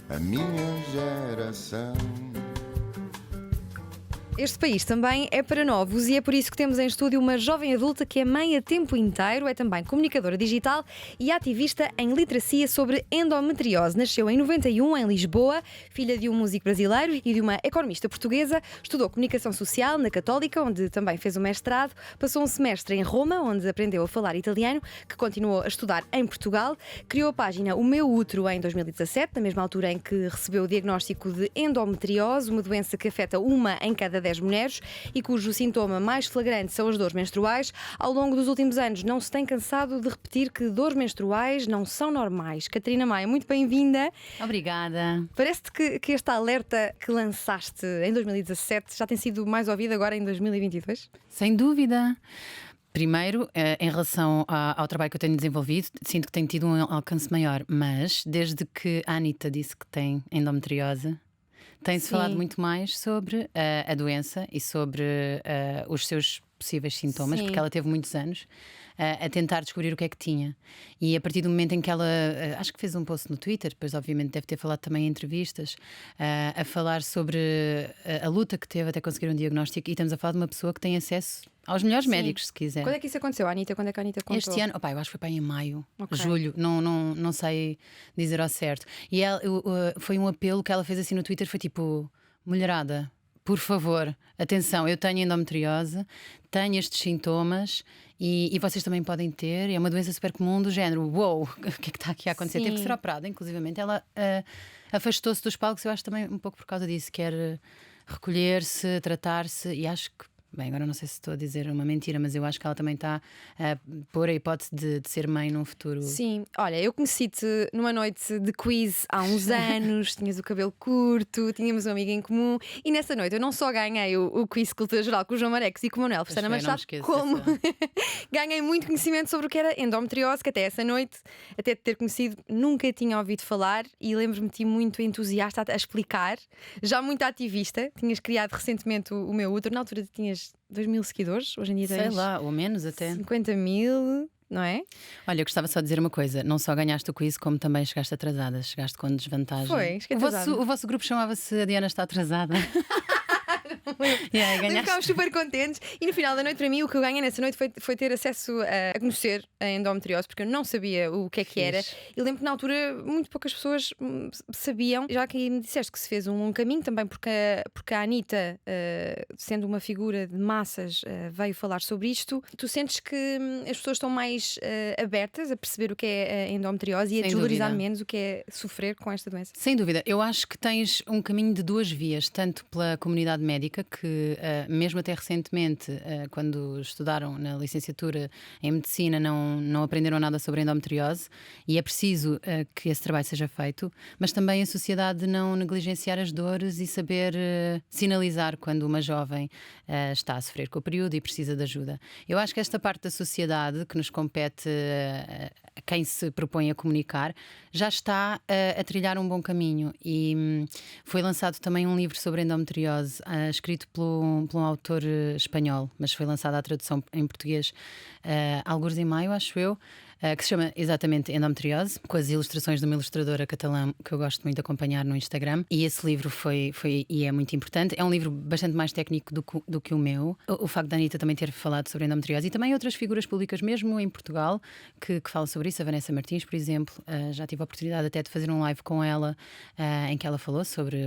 a minha geração. Este país também é para novos e é por isso que temos em estúdio uma jovem adulta que é mãe a tempo inteiro, é também comunicadora digital e ativista em literacia sobre endometriose. Nasceu em 91 em Lisboa, filha de um músico brasileiro e de uma economista portuguesa. Estudou comunicação social na Católica, onde também fez o mestrado. Passou um semestre em Roma, onde aprendeu a falar italiano, que continuou a estudar em Portugal. Criou a página O Meu Útero em 2017, na mesma altura em que recebeu o diagnóstico de endometriose, uma doença que afeta uma em cada 10 mulheres e cujo sintoma mais flagrante são as dores menstruais. Ao longo dos últimos anos não se tem cansado de repetir que dores menstruais não são normais. Catarina Maia, muito bem-vinda. Obrigada. Parece-te que este alerta que lançaste em 2017 já tem sido mais ouvido agora em 2022? Sem dúvida. Primeiro, em relação ao trabalho que eu tenho desenvolvido, sinto que tenho tido um alcance maior, mas desde que a Anitta disse que tem endometriose, tem-se falado muito mais sobre a doença e sobre os seus possíveis sintomas, porque ela teve muitos anos a tentar descobrir o que é que tinha. E a partir do momento em que ela, acho que fez um post no Twitter, depois obviamente deve ter falado também em entrevistas, a falar sobre a luta que teve até conseguir um diagnóstico, e estamos a falar de uma pessoa que tem acesso aos melhores médicos, se quiser. Quando é que isso aconteceu, Anitta? Quando é que a Anitta contou? Este ano, eu acho que foi para aí em maio, julho, não sei dizer ao certo. E ela, foi um apelo que ela fez assim no Twitter, foi tipo: mulherada, por favor, atenção, eu tenho endometriose, tenho estes sintomas e vocês também podem ter. É uma doença super comum do género. Uou, o que é que está aqui a acontecer? Teve que ser operada, inclusivamente. Ela afastou-se dos palcos, eu acho também um pouco por causa disso. Quer recolher-se, tratar-se, e acho que, bem, agora não sei se estou a dizer uma mentira, mas eu acho que ela também está a pôr a hipótese de ser mãe num futuro. Sim, olha, eu conheci-te numa noite de quiz há uns anos, tinhas o cabelo curto, tínhamos uma amiga em comum, e nessa noite eu não só ganhei o quiz de cultura geral com o João Marex e com o Manuel Pestana Machado, como ganhei muito conhecimento sobre o que era endometriose, que até essa noite, até te ter conhecido, nunca tinha ouvido falar, e lembro-me de ti muito entusiasta a explicar, já muito ativista. Tinhas criado recentemente o Meu Útero, na altura tinhas 2.000 seguidores, hoje em dia tens, sei lá, ou menos até 50.000, não é? Olha, eu gostava só de dizer uma coisa: não só ganhaste o quiz, como também chegaste atrasada, chegaste com desvantagem. Foi, cheguei atrasada. O vosso grupo chamava-se A Diana Está Atrasada. Ficámos super contentes, e no final da noite, para mim, o que eu ganhei nessa noite foi ter acesso a conhecer a endometriose, porque eu não sabia o que é que era. E lembro que na altura muito poucas pessoas sabiam, já que me disseste que se fez um caminho também, porque a Anitta, sendo uma figura de massas, veio falar sobre isto. Tu sentes que as pessoas estão mais abertas a perceber o que é a endometriose e a desvalorizar menos o que é sofrer com esta doença? Sem dúvida, eu acho que tens um caminho de duas vias, tanto pela comunidade médica, que mesmo até recentemente, quando estudaram na licenciatura em medicina, não aprenderam nada sobre endometriose, e é preciso que esse trabalho seja feito, mas também a sociedade não negligenciar as dores e saber sinalizar quando uma jovem está a sofrer com o período e precisa de ajuda. Eu acho que esta parte da sociedade que nos compete a quem se propõe a comunicar já está a trilhar um bom caminho, e foi lançado também um livro sobre endometriose, escrito por um autor espanhol, mas foi lançada a tradução em português algures em maio, acho eu, que se chama exatamente Endometriose, com as ilustrações de uma ilustradora catalã que eu gosto muito de acompanhar no Instagram. E esse livro foi e é muito importante. É um livro bastante mais técnico do que o meu. O facto da Anitta também ter falado sobre endometriose, e também outras figuras públicas, mesmo em Portugal, que falam sobre isso. A Vanessa Martins, por exemplo, já tive a oportunidade até de fazer um live com ela, em que ela falou sobre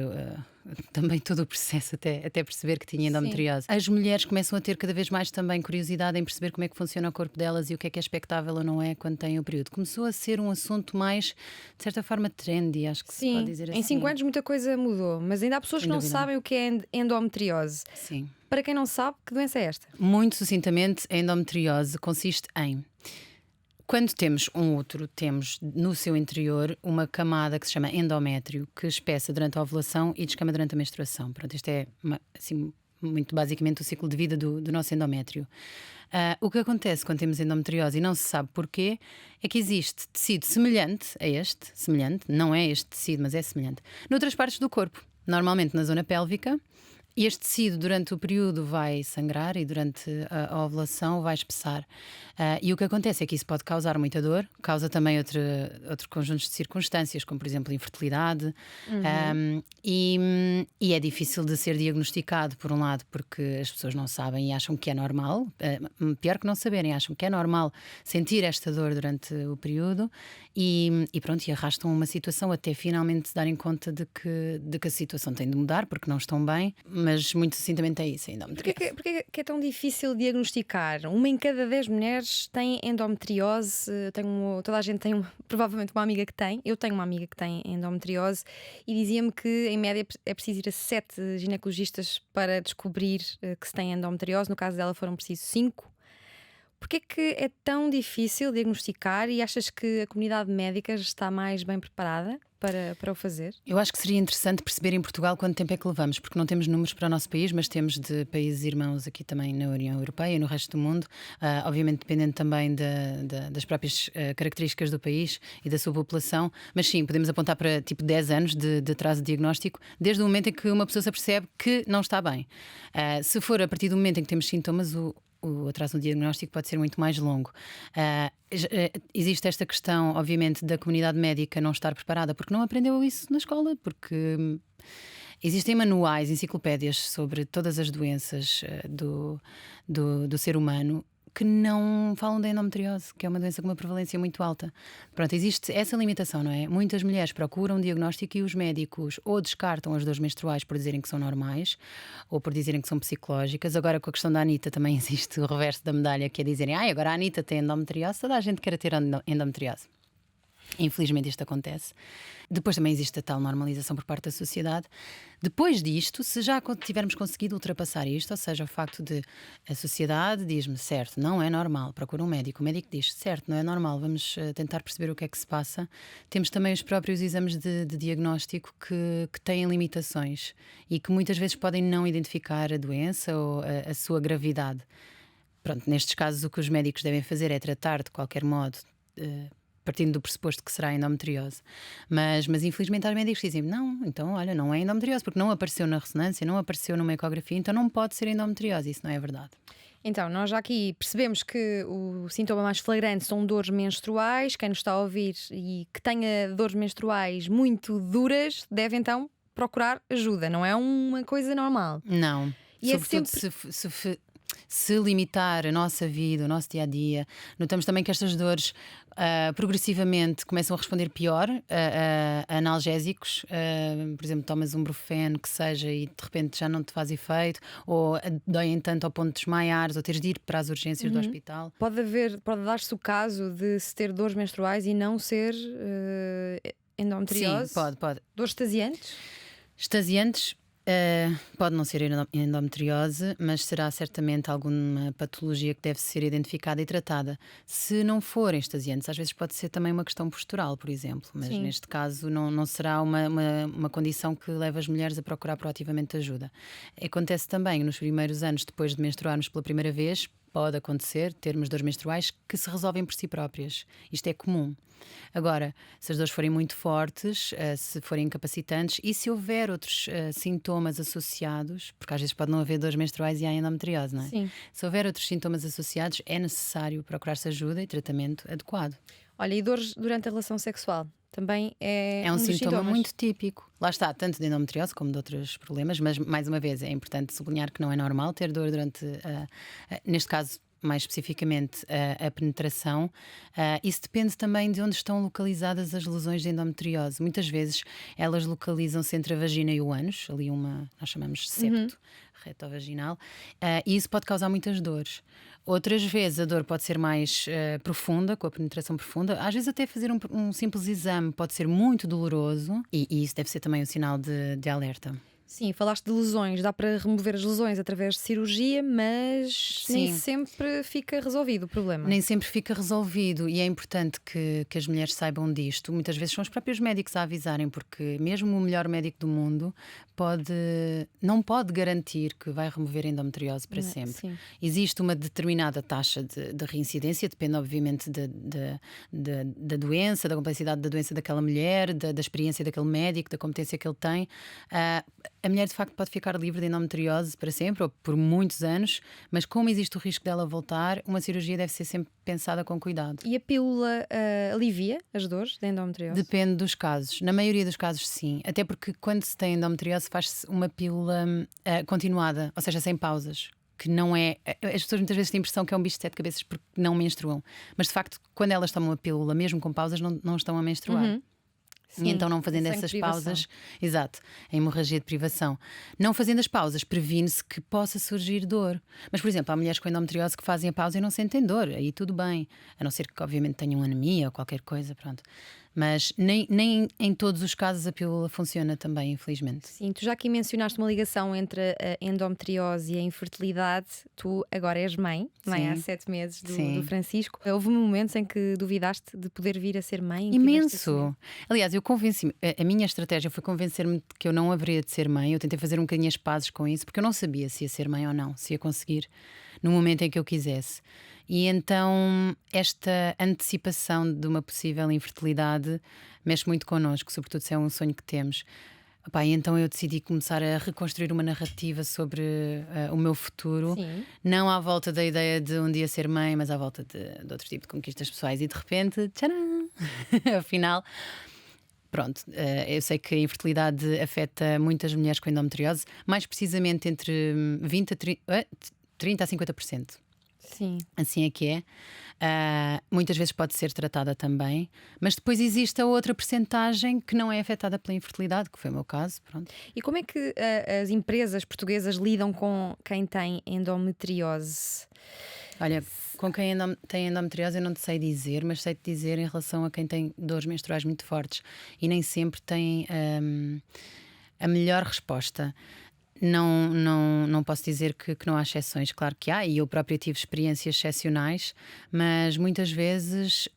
também todo o processo até perceber que tinha endometriose. Sim. As mulheres começam a ter cada vez mais também curiosidade em perceber como é que funciona o corpo delas e o que é expectável ou não é quando têm o período. Começou a ser um assunto mais, de certa forma, trendy, acho que se pode dizer assim. Em 5 anos muita coisa mudou, mas ainda há pessoas que não sabem o que é endometriose. Sim. Para quem não sabe, que doença é esta? Muito sucintamente, a endometriose consiste em: quando temos um útero, temos no seu interior uma camada que se chama endométrio, que espessa durante a ovulação e descama durante a menstruação. Pronto, isto é assim, muito basicamente o ciclo de vida do nosso endométrio. O que acontece quando temos endometriose e não se sabe porquê é que existe tecido semelhante a este, não é este tecido, mas é semelhante, noutras partes do corpo, normalmente na zona pélvica E este tecido, durante o período, vai sangrar e durante a ovulação vai espessar. E o que acontece é que isso pode causar muita dor, causa também outro conjunto de circunstâncias, como por exemplo infertilidade. E é difícil de ser diagnosticado, por um lado, porque as pessoas não sabem e acham que é normal. Pior que não saberem, acham que é normal sentir esta dor durante o período e pronto, e arrastam uma situação até finalmente se darem conta de que a situação tem de mudar, porque não estão bem, mas muito sucintamente é isso, a endometriose. Porquê que é tão difícil diagnosticar? Uma em cada 10 mulheres tem endometriose. Toda a gente tem provavelmente uma amiga que tem. Eu tenho uma amiga que tem endometriose e dizia-me que em média é preciso ir a 7 ginecologistas para descobrir que se tem endometriose. No caso dela foram precisos 5. Porquê que é tão difícil diagnosticar e achas que a comunidade médica está mais bem preparada para o fazer? Eu acho que seria interessante perceber em Portugal quanto tempo é que levamos, porque não temos números para o nosso país, mas temos de países irmãos aqui também na União Europeia e no resto do mundo, obviamente dependendo também das próprias características do país e da sua população, mas sim, podemos apontar para tipo 10 anos de atraso de diagnóstico, desde o momento em que uma pessoa se apercebe que não está bem. Se for a partir do momento em que temos sintomas, o atraso no diagnóstico pode ser muito mais longo. Existe esta questão, obviamente, da comunidade médica não estar preparada porque não aprendeu isso na escola, porque existem manuais, enciclopédias sobre todas as doenças do ser humano que não falam da endometriose, que é uma doença com uma prevalência muito alta. Pronto, existe essa limitação, não é? Muitas mulheres procuram um diagnóstico e os médicos ou descartam as dores menstruais por dizerem que são normais ou por dizerem que são psicológicas. Agora, com a questão da Anitta, também existe o reverso da medalha, que é dizerem: agora a Anitta tem endometriose, toda a gente quer ter endometriose. Infelizmente isto acontece. Depois também existe a tal normalização por parte da sociedade. Depois disto, se já tivermos conseguido ultrapassar isto, ou seja, o facto de a sociedade diz-me, certo, não é normal, procura um médico, o médico diz, certo, não é normal, vamos tentar perceber o que é que se passa. Temos também os próprios exames de diagnóstico que têm limitações e que muitas vezes podem não identificar a doença ou a sua gravidade. Pronto, nestes casos o que os médicos devem fazer é tratar de qualquer modo, partindo do pressuposto que será endometriose. Mas infelizmente há médicos que dizem, não, então olha, não é endometriose, porque não apareceu na ressonância, não apareceu numa ecografia, então não pode ser endometriose. Isso não é verdade. Então, nós já aqui percebemos que o sintoma mais flagrante são dores menstruais. Quem nos está a ouvir e que tenha dores menstruais muito duras deve então procurar ajuda, não é uma coisa normal. Não, E sobretudo se limitar a nossa vida, o nosso dia-a-dia. Notamos também que estas dores progressivamente começam a responder pior a analgésicos. Por exemplo, tomas um Brufen, que seja, e de repente já não te faz efeito, ou doem tanto ao ponto de desmaiares, ou teres de ir para as urgências do hospital. Pode dar-se o caso de se ter dores menstruais e não ser endometriose? Sim, pode. Dores extasiantes? Extasiantes. Pode não ser endometriose, mas será certamente alguma patologia que deve ser identificada e tratada. Se não forem extasiantes, às vezes pode ser também uma questão postural, por exemplo, mas Sim. neste caso não será uma condição que leva as mulheres a procurar proativamente ajuda. Acontece também nos primeiros anos depois de menstruarmos pela primeira vez. Pode acontecer termos dores menstruais que se resolvem por si próprias. Isto é comum. Agora, se as dores forem muito fortes, se forem incapacitantes e se houver outros sintomas associados, porque às vezes pode não haver dores menstruais e há endometriose, não é? Sim. Se houver outros sintomas associados, é necessário procurar-se ajuda e tratamento adequado. Olha, e dores durante a relação sexual? Também é um dos sintoma sintomas. muito típico. Lá está, tanto de endometriose como de outros problemas, mas mais uma vez é importante sublinhar que não é normal ter dor durante, neste caso mais especificamente, a penetração. Isso depende também de onde estão localizadas as lesões de endometriose. Muitas vezes elas localizam-se entre a vagina e o ânus, ali nós chamamos septo retovaginal, e isso pode causar muitas dores. Outras vezes a dor pode ser mais profunda, com a penetração profunda. Às vezes até fazer um simples exame pode ser muito doloroso e isso deve ser também um sinal de alerta. Sim, falaste de lesões, dá para remover as lesões através de cirurgia, mas nem sempre fica resolvido o problema. Nem sempre fica resolvido e é importante que as mulheres saibam disto. Muitas vezes são os próprios médicos a avisarem, porque mesmo o melhor médico do mundo não pode garantir que vai remover a endometriose para sempre. Sim. Existe uma determinada taxa de reincidência, depende obviamente da doença, da complexidade da doença daquela mulher, da experiência daquele médico, da competência que ele tem. a mulher de facto pode ficar livre de endometriose para sempre ou por muitos anos, mas como existe o risco dela voltar, uma cirurgia deve ser sempre pensada com cuidado. E a pílula alivia as dores da endometriose? Depende dos casos. Na maioria dos casos, sim. Até porque quando se tem endometriose faz-se uma pílula continuada, ou seja, sem pausas. Que não é. As pessoas muitas vezes têm a impressão que é um bicho de sete cabeças porque não menstruam. Mas de facto, quando elas tomam a pílula, mesmo com pausas, não estão a menstruar. Uhum. E Sim, então, não fazendo sem essas privação. pausas, exato, a hemorragia de privação. Não fazendo as pausas, previne-se que possa surgir dor. Mas, por exemplo, há mulheres com endometriose que fazem a pausa e não sentem dor, aí tudo bem. A não ser que, obviamente, tenham anemia ou qualquer coisa, pronto. Mas nem em todos os casos a pílula funciona também, infelizmente. Sim, tu já aqui mencionaste uma ligação entre a endometriose e a infertilidade. Tu agora és mãe, não é? Sim. Há 7 meses Sim. do Francisco. Houve momentos em que duvidaste de poder vir a ser mãe? Tiveste esse medo? Imenso! Aliás, eu convenci-me, a minha estratégia foi convencer-me de que eu não haveria de ser mãe. Eu tentei fazer um bocadinho as pazes com isso, porque eu não sabia se ia ser mãe ou não, se ia conseguir no momento em que eu quisesse. E então esta antecipação de uma possível infertilidade mexe muito connosco, sobretudo se é um sonho que temos. Epá, e então eu decidi começar a reconstruir uma narrativa sobre o meu futuro, Sim. não à volta da ideia de um dia ser mãe, mas à volta de outro tipo de conquistas pessoais. E de repente, tcharam! Afinal, pronto, eu sei que a infertilidade afeta muitas mulheres com endometriose, mais precisamente entre 20 a 30 a 50%. Sim. Assim é que é. Muitas vezes pode ser tratada também, mas depois existe a outra percentagem que não é afetada pela infertilidade, que foi o meu caso. Pronto. E como é que as empresas portuguesas lidam com quem tem endometriose? Olha, com quem tem endometriose eu não te sei dizer, mas sei-te dizer em relação a quem tem dores menstruais muito fortes e nem sempre tem a melhor resposta. Não posso dizer que não há exceções, claro que há, e eu própria tive experiências excepcionais, mas muitas vezes,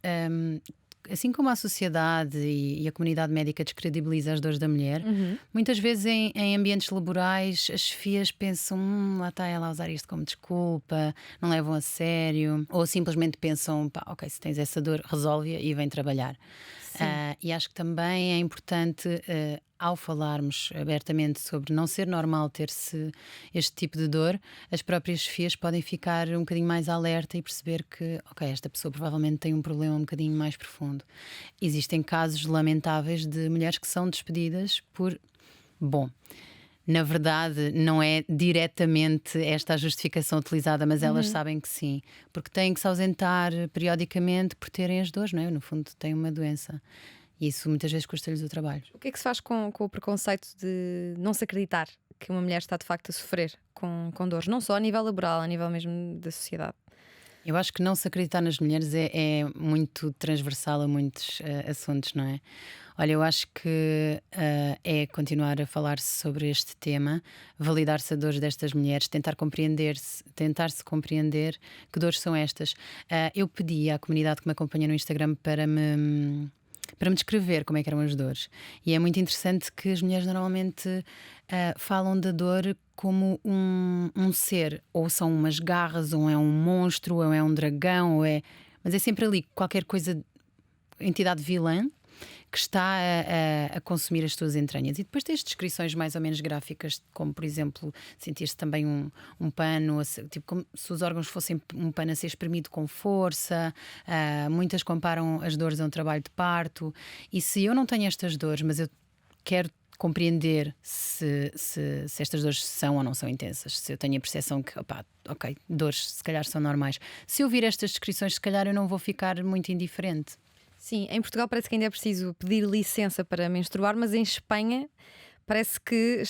assim como a sociedade e a comunidade médica descredibiliza as dores da mulher, muitas vezes em ambientes laborais as chefias pensam, lá está ela a usar isto como desculpa, não levam a sério, ou simplesmente pensam, pá, ok, se tens essa dor, resolve-a e vem trabalhar. E acho que também é importante, ao falarmos abertamente sobre não ser normal ter-se este tipo de dor, as próprias chefias podem ficar um bocadinho mais alerta e perceber que, ok, esta pessoa provavelmente tem um problema um bocadinho mais profundo. Existem casos lamentáveis de mulheres que são despedidas por... Bom, na verdade, não é diretamente esta a justificação utilizada, mas elas sabem que sim, porque têm que se ausentar periodicamente por terem as dores, não é? No fundo, têm uma doença. E isso muitas vezes custa-lhes o trabalho. O que é que se faz com o preconceito de não se acreditar que uma mulher está de facto a sofrer com dores, não só a nível laboral, a nível mesmo da sociedade? Eu acho que não se acreditar nas mulheres é muito transversal a muitos assuntos, não é? Olha, eu acho que é continuar a falar-se sobre este tema, validar-se a dores destas mulheres, tentar se compreender que dores são estas. Eu pedi à comunidade que me acompanha no Instagram para me descrever como é que eram as dores. E é muito interessante que as mulheres normalmente falam da dor como um ser, ou são umas garras, ou é um monstro, ou é um dragão, mas é sempre ali qualquer coisa, entidade vilã, que está a consumir as tuas entranhas. E depois tens descrições mais ou menos gráficas, como por exemplo, sentir-se também um pano, tipo como se os órgãos fossem um pano a ser espremido com força. Muitas comparam as dores a um trabalho de parto. E se eu não tenho estas dores, mas eu quero compreender se estas dores são ou não são intensas, se eu tenho a percepção que, ok, dores se calhar são normais. Se eu vir estas descrições, se calhar eu não vou ficar muito indiferente. Sim, em Portugal parece que ainda é preciso pedir licença para menstruar, mas em Espanha parece que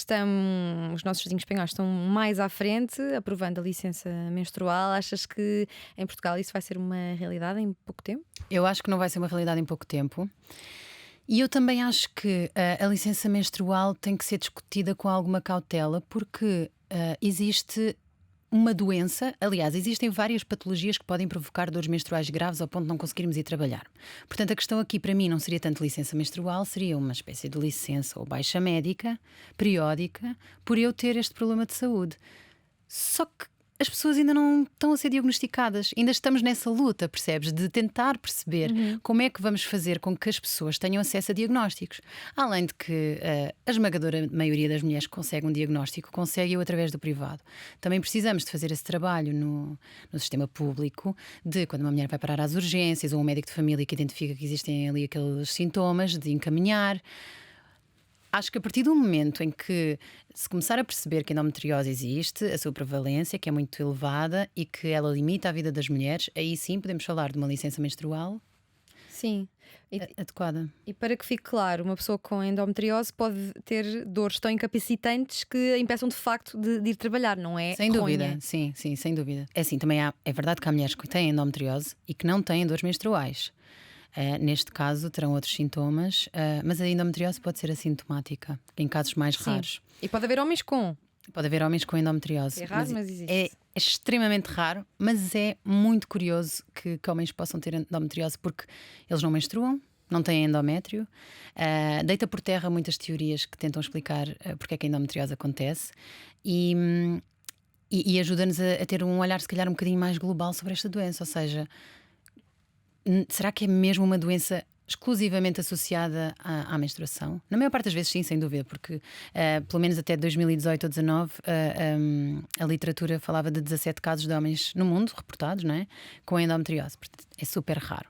os nossos vizinhos espanhóis estão mais à frente, aprovando a licença menstrual. Achas que em Portugal isso vai ser uma realidade em pouco tempo? Eu acho que não vai ser uma realidade em pouco tempo. E eu também acho que a licença menstrual tem que ser discutida com alguma cautela, porque existe uma doença, aliás, existem várias patologias que podem provocar dores menstruais graves ao ponto de não conseguirmos ir trabalhar. Portanto, a questão aqui para mim não seria tanto licença menstrual, seria uma espécie de licença ou baixa médica, periódica, por eu ter este problema de saúde. Só que as pessoas ainda não estão a ser diagnosticadas. Ainda estamos nessa luta, percebes? De tentar perceber como é que vamos fazer com que as pessoas tenham acesso a diagnósticos. Além de que a esmagadora maioria das mulheres que consegue um diagnóstico consegue-o através do privado. Também precisamos de fazer esse trabalho no sistema público, de quando uma mulher vai parar às urgências ou um médico de família que identifica que existem ali aqueles sintomas, de encaminhar. Acho que a partir do momento em que se começar a perceber que a endometriose existe, a sua prevalência, que é muito elevada e que ela limita a vida das mulheres, aí sim podemos falar de uma licença menstrual Sim. adequada. E para que fique claro, uma pessoa com endometriose pode ter dores tão incapacitantes que a impeçam de facto de ir trabalhar, não é? Sem dúvida, ronha. sim, sem dúvida. É assim, também é verdade que há mulheres que têm endometriose e que não têm dores menstruais. Neste caso terão outros sintomas, mas a endometriose pode ser assintomática, em casos mais raros. E pode haver homens com. Pode haver homens com endometriose. É raro, mas existe. É extremamente raro, mas é muito curioso que homens possam ter endometriose porque eles não menstruam, não têm endométrio. Deita por terra muitas teorias que tentam explicar porque é que a endometriose acontece e ajuda-nos a ter um olhar, se calhar, um bocadinho mais global sobre esta doença. Ou seja, será que é mesmo uma doença exclusivamente associada à menstruação? Na maior parte das vezes sim, sem dúvida, porque pelo menos até 2018 ou 2019 a literatura falava de 17 casos de homens no mundo reportados, não é? Com endometriose. Portanto, é super raro.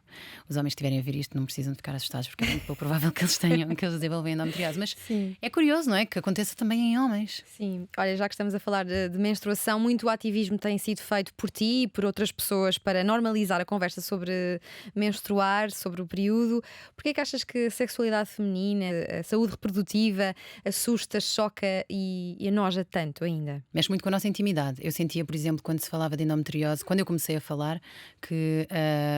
Os homens que estiverem a ver isto não precisam de ficar assustados, porque é muito pouco provável que eles desenvolvam endometriose. Mas Sim. é curioso, não é? Que aconteça também em homens. Sim, olha, já que estamos a falar de menstruação, muito ativismo tem sido feito por ti e por outras pessoas para normalizar a conversa sobre menstruar, sobre o período. Porquê é que achas que a sexualidade feminina, a saúde reprodutiva, assusta, choca e enoja tanto ainda? Mexe muito com a nossa intimidade. Eu sentia, por exemplo, quando se falava de endometriose, quando eu comecei a falar, que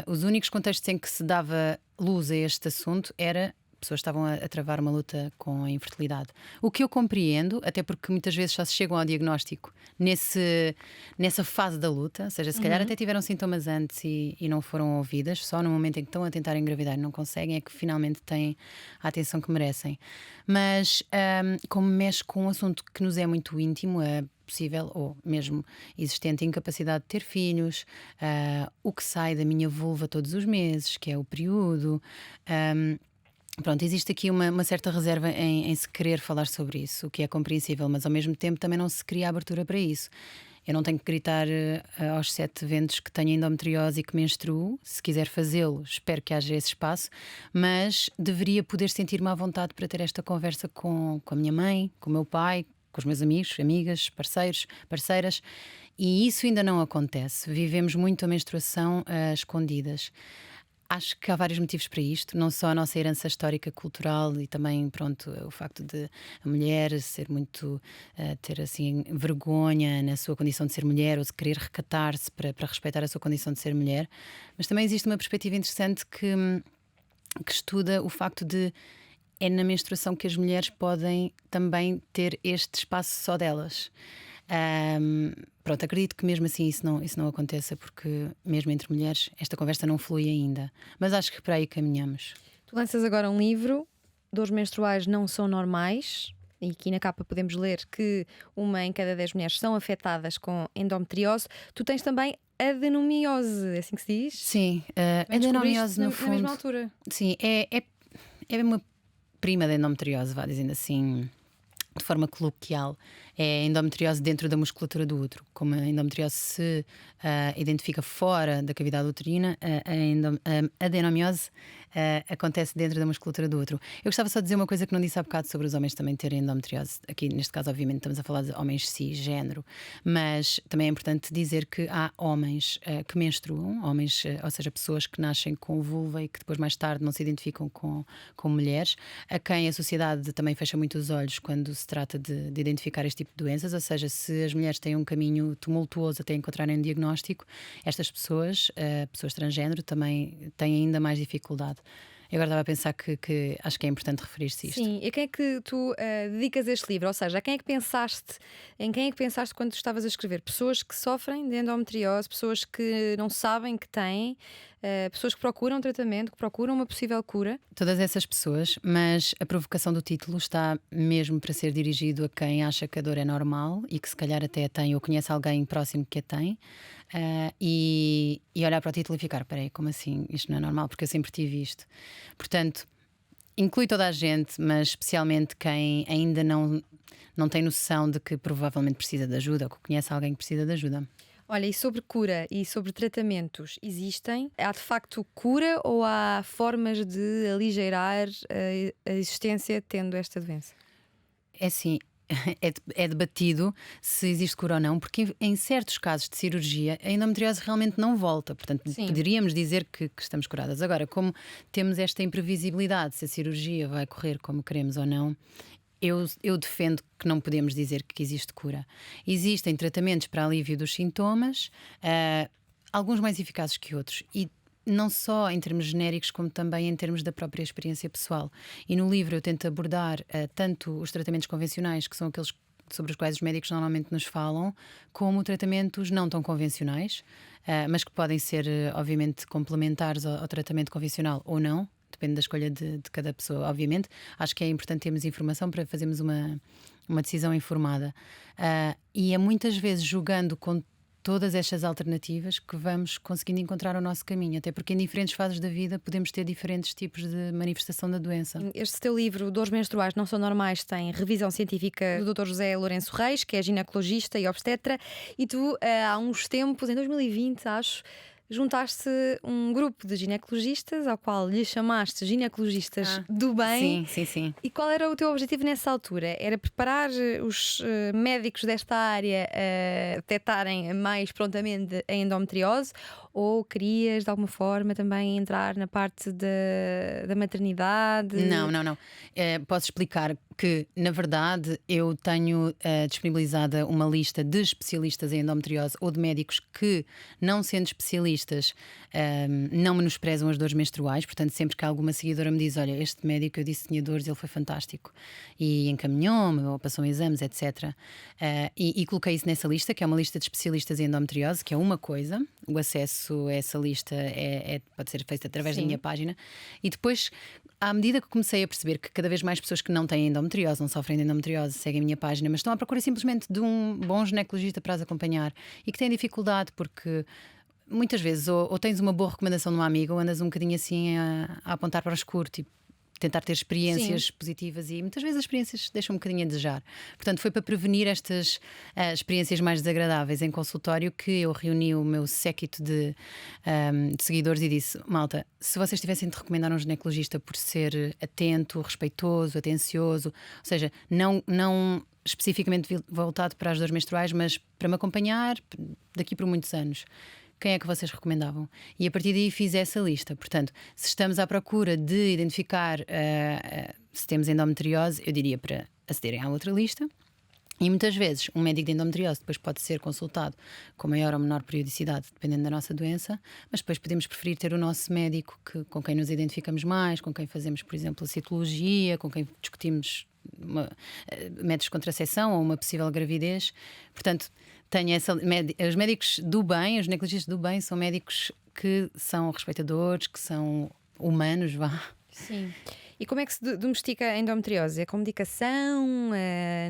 os únicos contextos em que se dava luz a este assunto era pessoas que estavam a travar uma luta com a infertilidade. O que eu compreendo, até porque muitas vezes só se chegam ao diagnóstico nessa fase da luta, ou seja, se calhar até tiveram sintomas antes e não foram ouvidas, só no momento em que estão a tentar engravidar e não conseguem é que finalmente têm a atenção que merecem. Mas como mexe com um assunto que nos é muito íntimo, possível ou mesmo existente incapacidade de ter filhos, o que sai da minha vulva todos os meses, que é o período. Pronto, existe aqui uma certa reserva em se querer falar sobre isso, o que é compreensível, mas ao mesmo tempo também não se cria abertura para isso. Eu não tenho que gritar aos 7 ventos que tenho endometriose e que menstruo. Se quiser fazê-lo, espero que haja esse espaço, mas deveria poder sentir-me à vontade para ter esta conversa com a minha mãe, com o meu pai, com os meus amigos, amigas, parceiros, parceiras, e isso ainda não acontece. Vivemos muito a menstruação escondidas. Acho que há vários motivos para isto, não só a nossa herança histórica, cultural e também, pronto, o facto de a mulher ser muito, ter assim vergonha na sua condição de ser mulher ou de querer recatar-se para respeitar a sua condição de ser mulher, mas também existe uma perspectiva interessante que estuda o facto de é na menstruação que as mulheres podem também ter este espaço só delas. Pronto, acredito que mesmo assim isso não aconteça, porque mesmo entre mulheres esta conversa não flui ainda, mas acho que para aí caminhamos. Tu lanças agora um livro, Dores Menstruais Não São Normais, e aqui na capa podemos ler que 1 em cada 10 mulheres são afetadas com endometriose. Tu tens também adenomiose, é assim que se diz? Sim, a Descobriste adenomiose no na fundo. mesma altura. Sim, é uma prima da endometriose, vá dizendo assim, de forma coloquial. É a endometriose dentro da musculatura do útero. Como a endometriose se identifica fora da cavidade uterina, a adenomiose acontece dentro da musculatura do útero. Eu gostava só de dizer uma coisa que não disse há bocado sobre os homens também terem endometriose. Aqui, neste caso, obviamente, estamos a falar de homens cisgénero, mas também é importante dizer que há homens que menstruam, homens, ou seja, pessoas que nascem com vulva e que depois, mais tarde, não se identificam com mulheres, a quem a sociedade também fecha muito os olhos quando se trata de identificar este tipo de doenças. Ou seja, se as mulheres têm um caminho tumultuoso até encontrarem um diagnóstico, estas pessoas, pessoas transgénero, também têm ainda mais dificuldade. Eu agora estava a pensar que acho que é importante referir-se a isto. Sim, e a quem é que tu dedicas este livro? Ou seja, em quem é que pensaste quando tu estavas a escrever? Pessoas que sofrem de endometriose, pessoas que não sabem que têm, pessoas que procuram tratamento, que procuram uma possível cura. Todas essas pessoas, mas a provocação do título está mesmo para ser dirigido a quem acha que a dor é normal e que se calhar até a tem ou conhece alguém próximo que a tem, e olhar para o título e ficar: peraí, como assim? Isto não é normal, porque eu sempre tive isto. Portanto, inclui toda a gente, mas especialmente quem ainda não tem noção de que provavelmente precisa de ajuda ou que conhece alguém que precisa de ajuda. Olha, e sobre cura e sobre tratamentos, existem? Há de facto cura ou há formas de aligeirar a existência tendo esta doença? É assim, é debatido se existe cura ou não, porque em certos casos de cirurgia a endometriose realmente não volta. Portanto, Sim. poderíamos dizer que estamos curadas. Agora, como temos esta imprevisibilidade se a cirurgia vai correr como queremos ou não, eu defendo que não podemos dizer que existe cura. Existem tratamentos para alívio dos sintomas, alguns mais eficazes que outros. E não só em termos genéricos, como também em termos da própria experiência pessoal. E no livro eu tento abordar tanto os tratamentos convencionais, que são aqueles sobre os quais os médicos normalmente nos falam, como tratamentos não tão convencionais, mas que podem ser, obviamente, complementares ao tratamento convencional ou não. Depende da escolha de cada pessoa, obviamente. Acho que é importante termos informação para fazermos uma decisão informada. E é muitas vezes jogando com todas estas alternativas que vamos conseguindo encontrar o nosso caminho, até porque em diferentes fases da vida podemos ter diferentes tipos de manifestação da doença. Este teu livro, Dores Menstruais Não São Normais, tem revisão científica do Dr. José Lourenço Reis, que é ginecologista e obstetra, e tu, há uns tempos, em 2020, acho, juntaste um grupo de ginecologistas ao qual lhe chamaste ginecologistas do bem. Sim. E qual era o teu objetivo nessa altura? Era preparar os médicos desta área a detectarem mais prontamente a endometriose, ou querias de alguma forma também entrar na parte da maternidade? Não. Posso explicar que, na verdade, eu tenho disponibilizada uma lista de especialistas em endometriose ou de médicos que, não sendo especialistas, não menosprezam as dores menstruais. Portanto, sempre que alguma seguidora me diz: olha, este médico eu disse que tinha dores, ele foi fantástico e encaminhou-me ou passou exames, etc. E coloquei isso nessa lista, que é uma lista de especialistas em endometriose, que é uma coisa. O acesso a essa lista pode ser feito através da minha página. E depois, à medida que comecei a perceber que cada vez mais pessoas que não têm endometriose, não sofrem de endometriose, seguem a minha página, mas estão à procura simplesmente de um bom ginecologista para as acompanhar e que têm dificuldade porque muitas vezes ou tens uma boa recomendação de uma amiga ou andas um bocadinho assim a apontar para o escuro, tipo, tentar ter experiências positivas, e muitas vezes as experiências deixam um bocadinho a desejar. Portanto, foi para prevenir estas experiências mais desagradáveis em consultório que eu reuni o meu séquito de seguidores e disse: malta, se vocês tivessem de recomendar um ginecologista por ser atento, respeitoso, atencioso, ou seja, não especificamente voltado para as dores menstruais, mas para me acompanhar daqui por muitos anos, quem é que vocês recomendavam? E a partir daí fiz essa lista. Portanto, se estamos à procura de identificar se temos endometriose, eu diria para acederem à outra lista. E muitas vezes um médico de endometriose depois pode ser consultado com maior ou menor periodicidade, dependendo da nossa doença, mas depois podemos preferir ter o nosso médico com quem nos identificamos mais, com quem fazemos, por exemplo, a citologia, com quem discutimos métodos de contracepção ou uma possível gravidez. Portanto, os médicos do bem, os ginecologistas do bem, são médicos que são respeitadores, que são humanos, vá. Sim. E como é que se domestica a endometriose? É com medicação?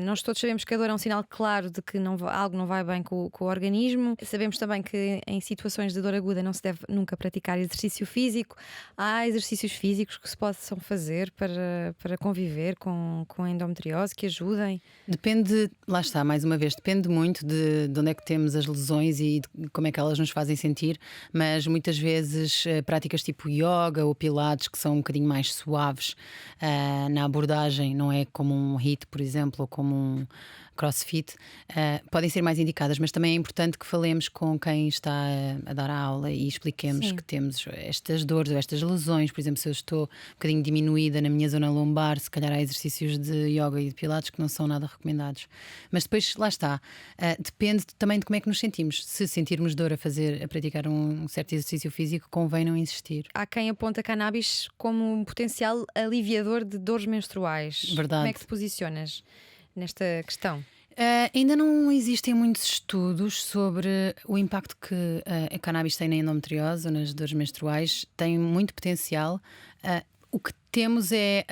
Nós todos sabemos que a dor é um sinal claro de que algo não vai bem com o organismo. Sabemos também que em situações de dor aguda não se deve nunca praticar exercício físico. Há exercícios físicos que se possam fazer para conviver com a endometriose, que ajudem? Depende, lá está, mais uma vez, depende muito de onde é que temos as lesões e de como é que elas nos fazem sentir, mas muitas vezes práticas tipo yoga ou pilates, que são um bocadinho mais suaves na abordagem, não é como um HIIT, por exemplo, ou como um CrossFit, podem ser mais indicadas, mas também é importante que falemos com quem está a dar a aula e expliquemos que temos estas dores ou estas lesões. Por exemplo, se eu estou um bocadinho diminuída na minha zona lombar, se calhar há exercícios de yoga e de pilates que não são nada recomendados. Mas depois, lá está, depende também de como é que nos sentimos. Se sentirmos dor a praticar um certo exercício físico, convém não insistir. Há quem aponta cannabis como um potencial aliviador de dores menstruais. Verdade. Como é que te posicionas nesta questão? Ainda não existem muitos estudos sobre o impacto que a cannabis tem na endometriose ou nas dores menstruais. Tem muito potencial. O que temos é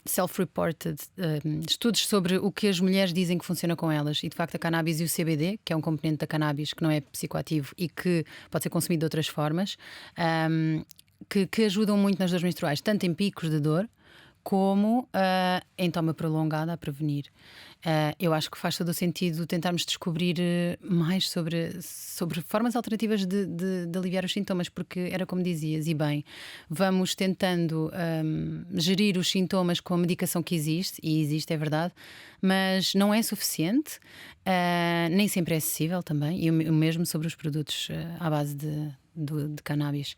self-reported estudos sobre o que as mulheres dizem que funciona com elas. E de facto, a cannabis e o CBD, que é um componente da cannabis que não é psicoativo e que pode ser consumido de outras formas, que ajudam muito nas dores menstruais, tanto em picos de dor como em toma prolongada a prevenir. Eu acho que faz todo o sentido tentarmos descobrir mais sobre formas alternativas de aliviar os sintomas, porque era como dizias, e bem, vamos tentando gerir os sintomas com a medicação que existe, e existe, é verdade, mas não é suficiente, nem sempre é acessível também, e o mesmo sobre os produtos à base de cannabis.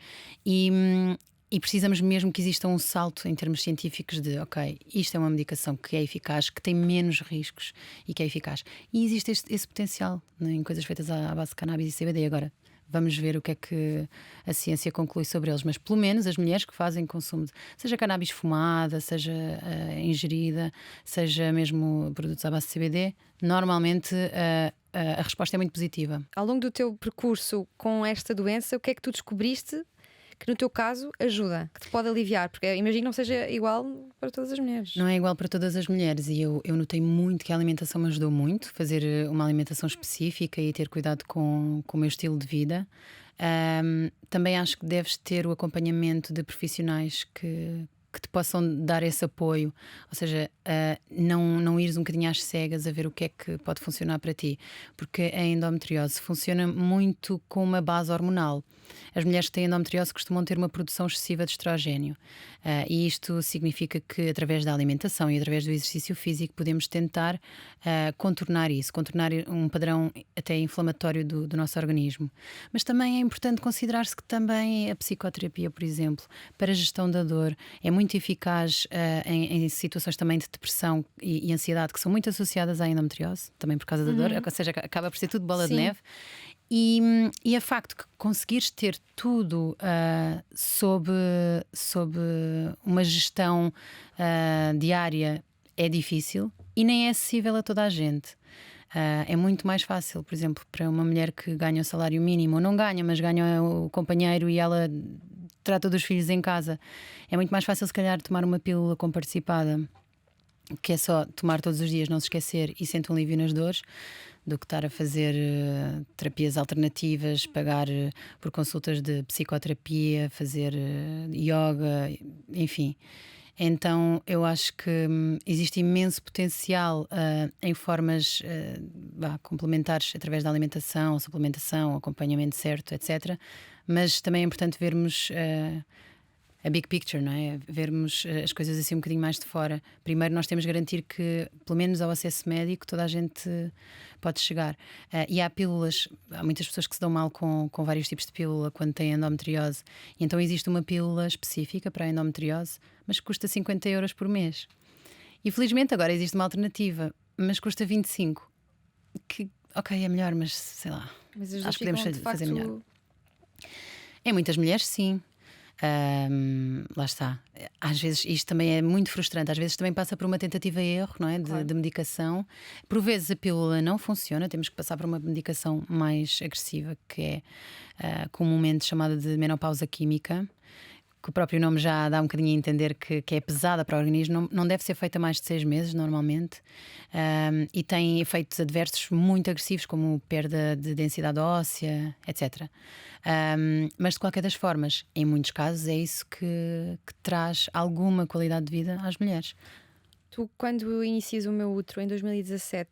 E precisamos mesmo que exista um salto em termos científicos de, ok, isto é uma medicação que é eficaz, que tem menos riscos e que é eficaz. E existe esse potencial, né, em coisas feitas à base de cannabis e CBD. Agora, vamos ver o que é que a ciência conclui sobre eles. Mas pelo menos as mulheres que fazem consumo, seja cannabis fumada, seja ingerida, seja mesmo produtos à base de CBD, normalmente a resposta é muito positiva. Ao longo do teu percurso com esta doença, o que é que tu descobriste que no teu caso ajuda, que te pode aliviar? Porque imagino que não seja igual para todas as mulheres. Não é igual para todas as mulheres, e eu notei muito que a alimentação me ajudou muito, fazer uma alimentação específica e ter cuidado com o meu estilo de vida. Também acho que deves ter o acompanhamento de profissionais que te possam dar esse apoio, ou seja, não ires um bocadinho às cegas a ver o que é que pode funcionar para ti, porque a endometriose funciona muito com uma base hormonal. As mulheres que têm endometriose costumam ter uma produção excessiva de estrogénio, e isto significa que através da alimentação e através do exercício físico podemos tentar contornar isso, contornar um padrão até inflamatório do nosso organismo. Mas também é importante considerar-se que também a psicoterapia, por exemplo, para a gestão da dor, é muito eficaz em situações também de depressão e ansiedade, que são muito associadas à endometriose, também por causa da dor, ou seja, acaba por ser tudo bola de neve. E é facto que conseguires ter tudo sob uma gestão diária é difícil e nem é acessível a toda a gente. É muito mais fácil, por exemplo, para uma mulher que ganha o salário mínimo, ou não ganha, mas ganha o companheiro e ela trata dos filhos em casa. É muito mais fácil, se calhar, tomar uma pílula comparticipada, que é só tomar todos os dias, não se esquecer, e sente um alívio nas dores, do que estar a fazer terapias alternativas, pagar por consultas de psicoterapia, fazer yoga, enfim. Então eu acho que existe imenso potencial em formas complementares através da alimentação, suplementação, acompanhamento certo, etc. Mas também é importante vermos a big picture, não é? Vermos as coisas assim um bocadinho mais de fora. Primeiro nós temos de garantir que, pelo menos ao acesso médico, toda a gente pode chegar. E há pílulas, há muitas pessoas que se dão mal com vários tipos de pílula quando têm endometriose. E então existe uma pílula específica para a endometriose, mas que custa 50 euros por mês. E felizmente agora existe uma alternativa, mas custa 25. Que, ok, é melhor, mas sei lá. Mas as acho que ficam, podemos de facto, fazer melhor. Em muitas mulheres, sim. Lá está. Às vezes isto também é muito frustrante. Às vezes também passa por uma tentativa e erro, não é? De medicação. Por vezes a pílula não funciona, temos que passar por uma medicação mais agressiva, que é comumente chamada de menopausa química, que o próprio nome já dá um bocadinho a entender que é pesada para o organismo. Não deve ser feita mais de 6 meses normalmente, e tem efeitos adversos muito agressivos, como perda de densidade óssea, etc. Mas de qualquer das formas, em muitos casos é isso que traz alguma qualidade de vida às mulheres. Tu, quando inicias o Meu Útero em 2017,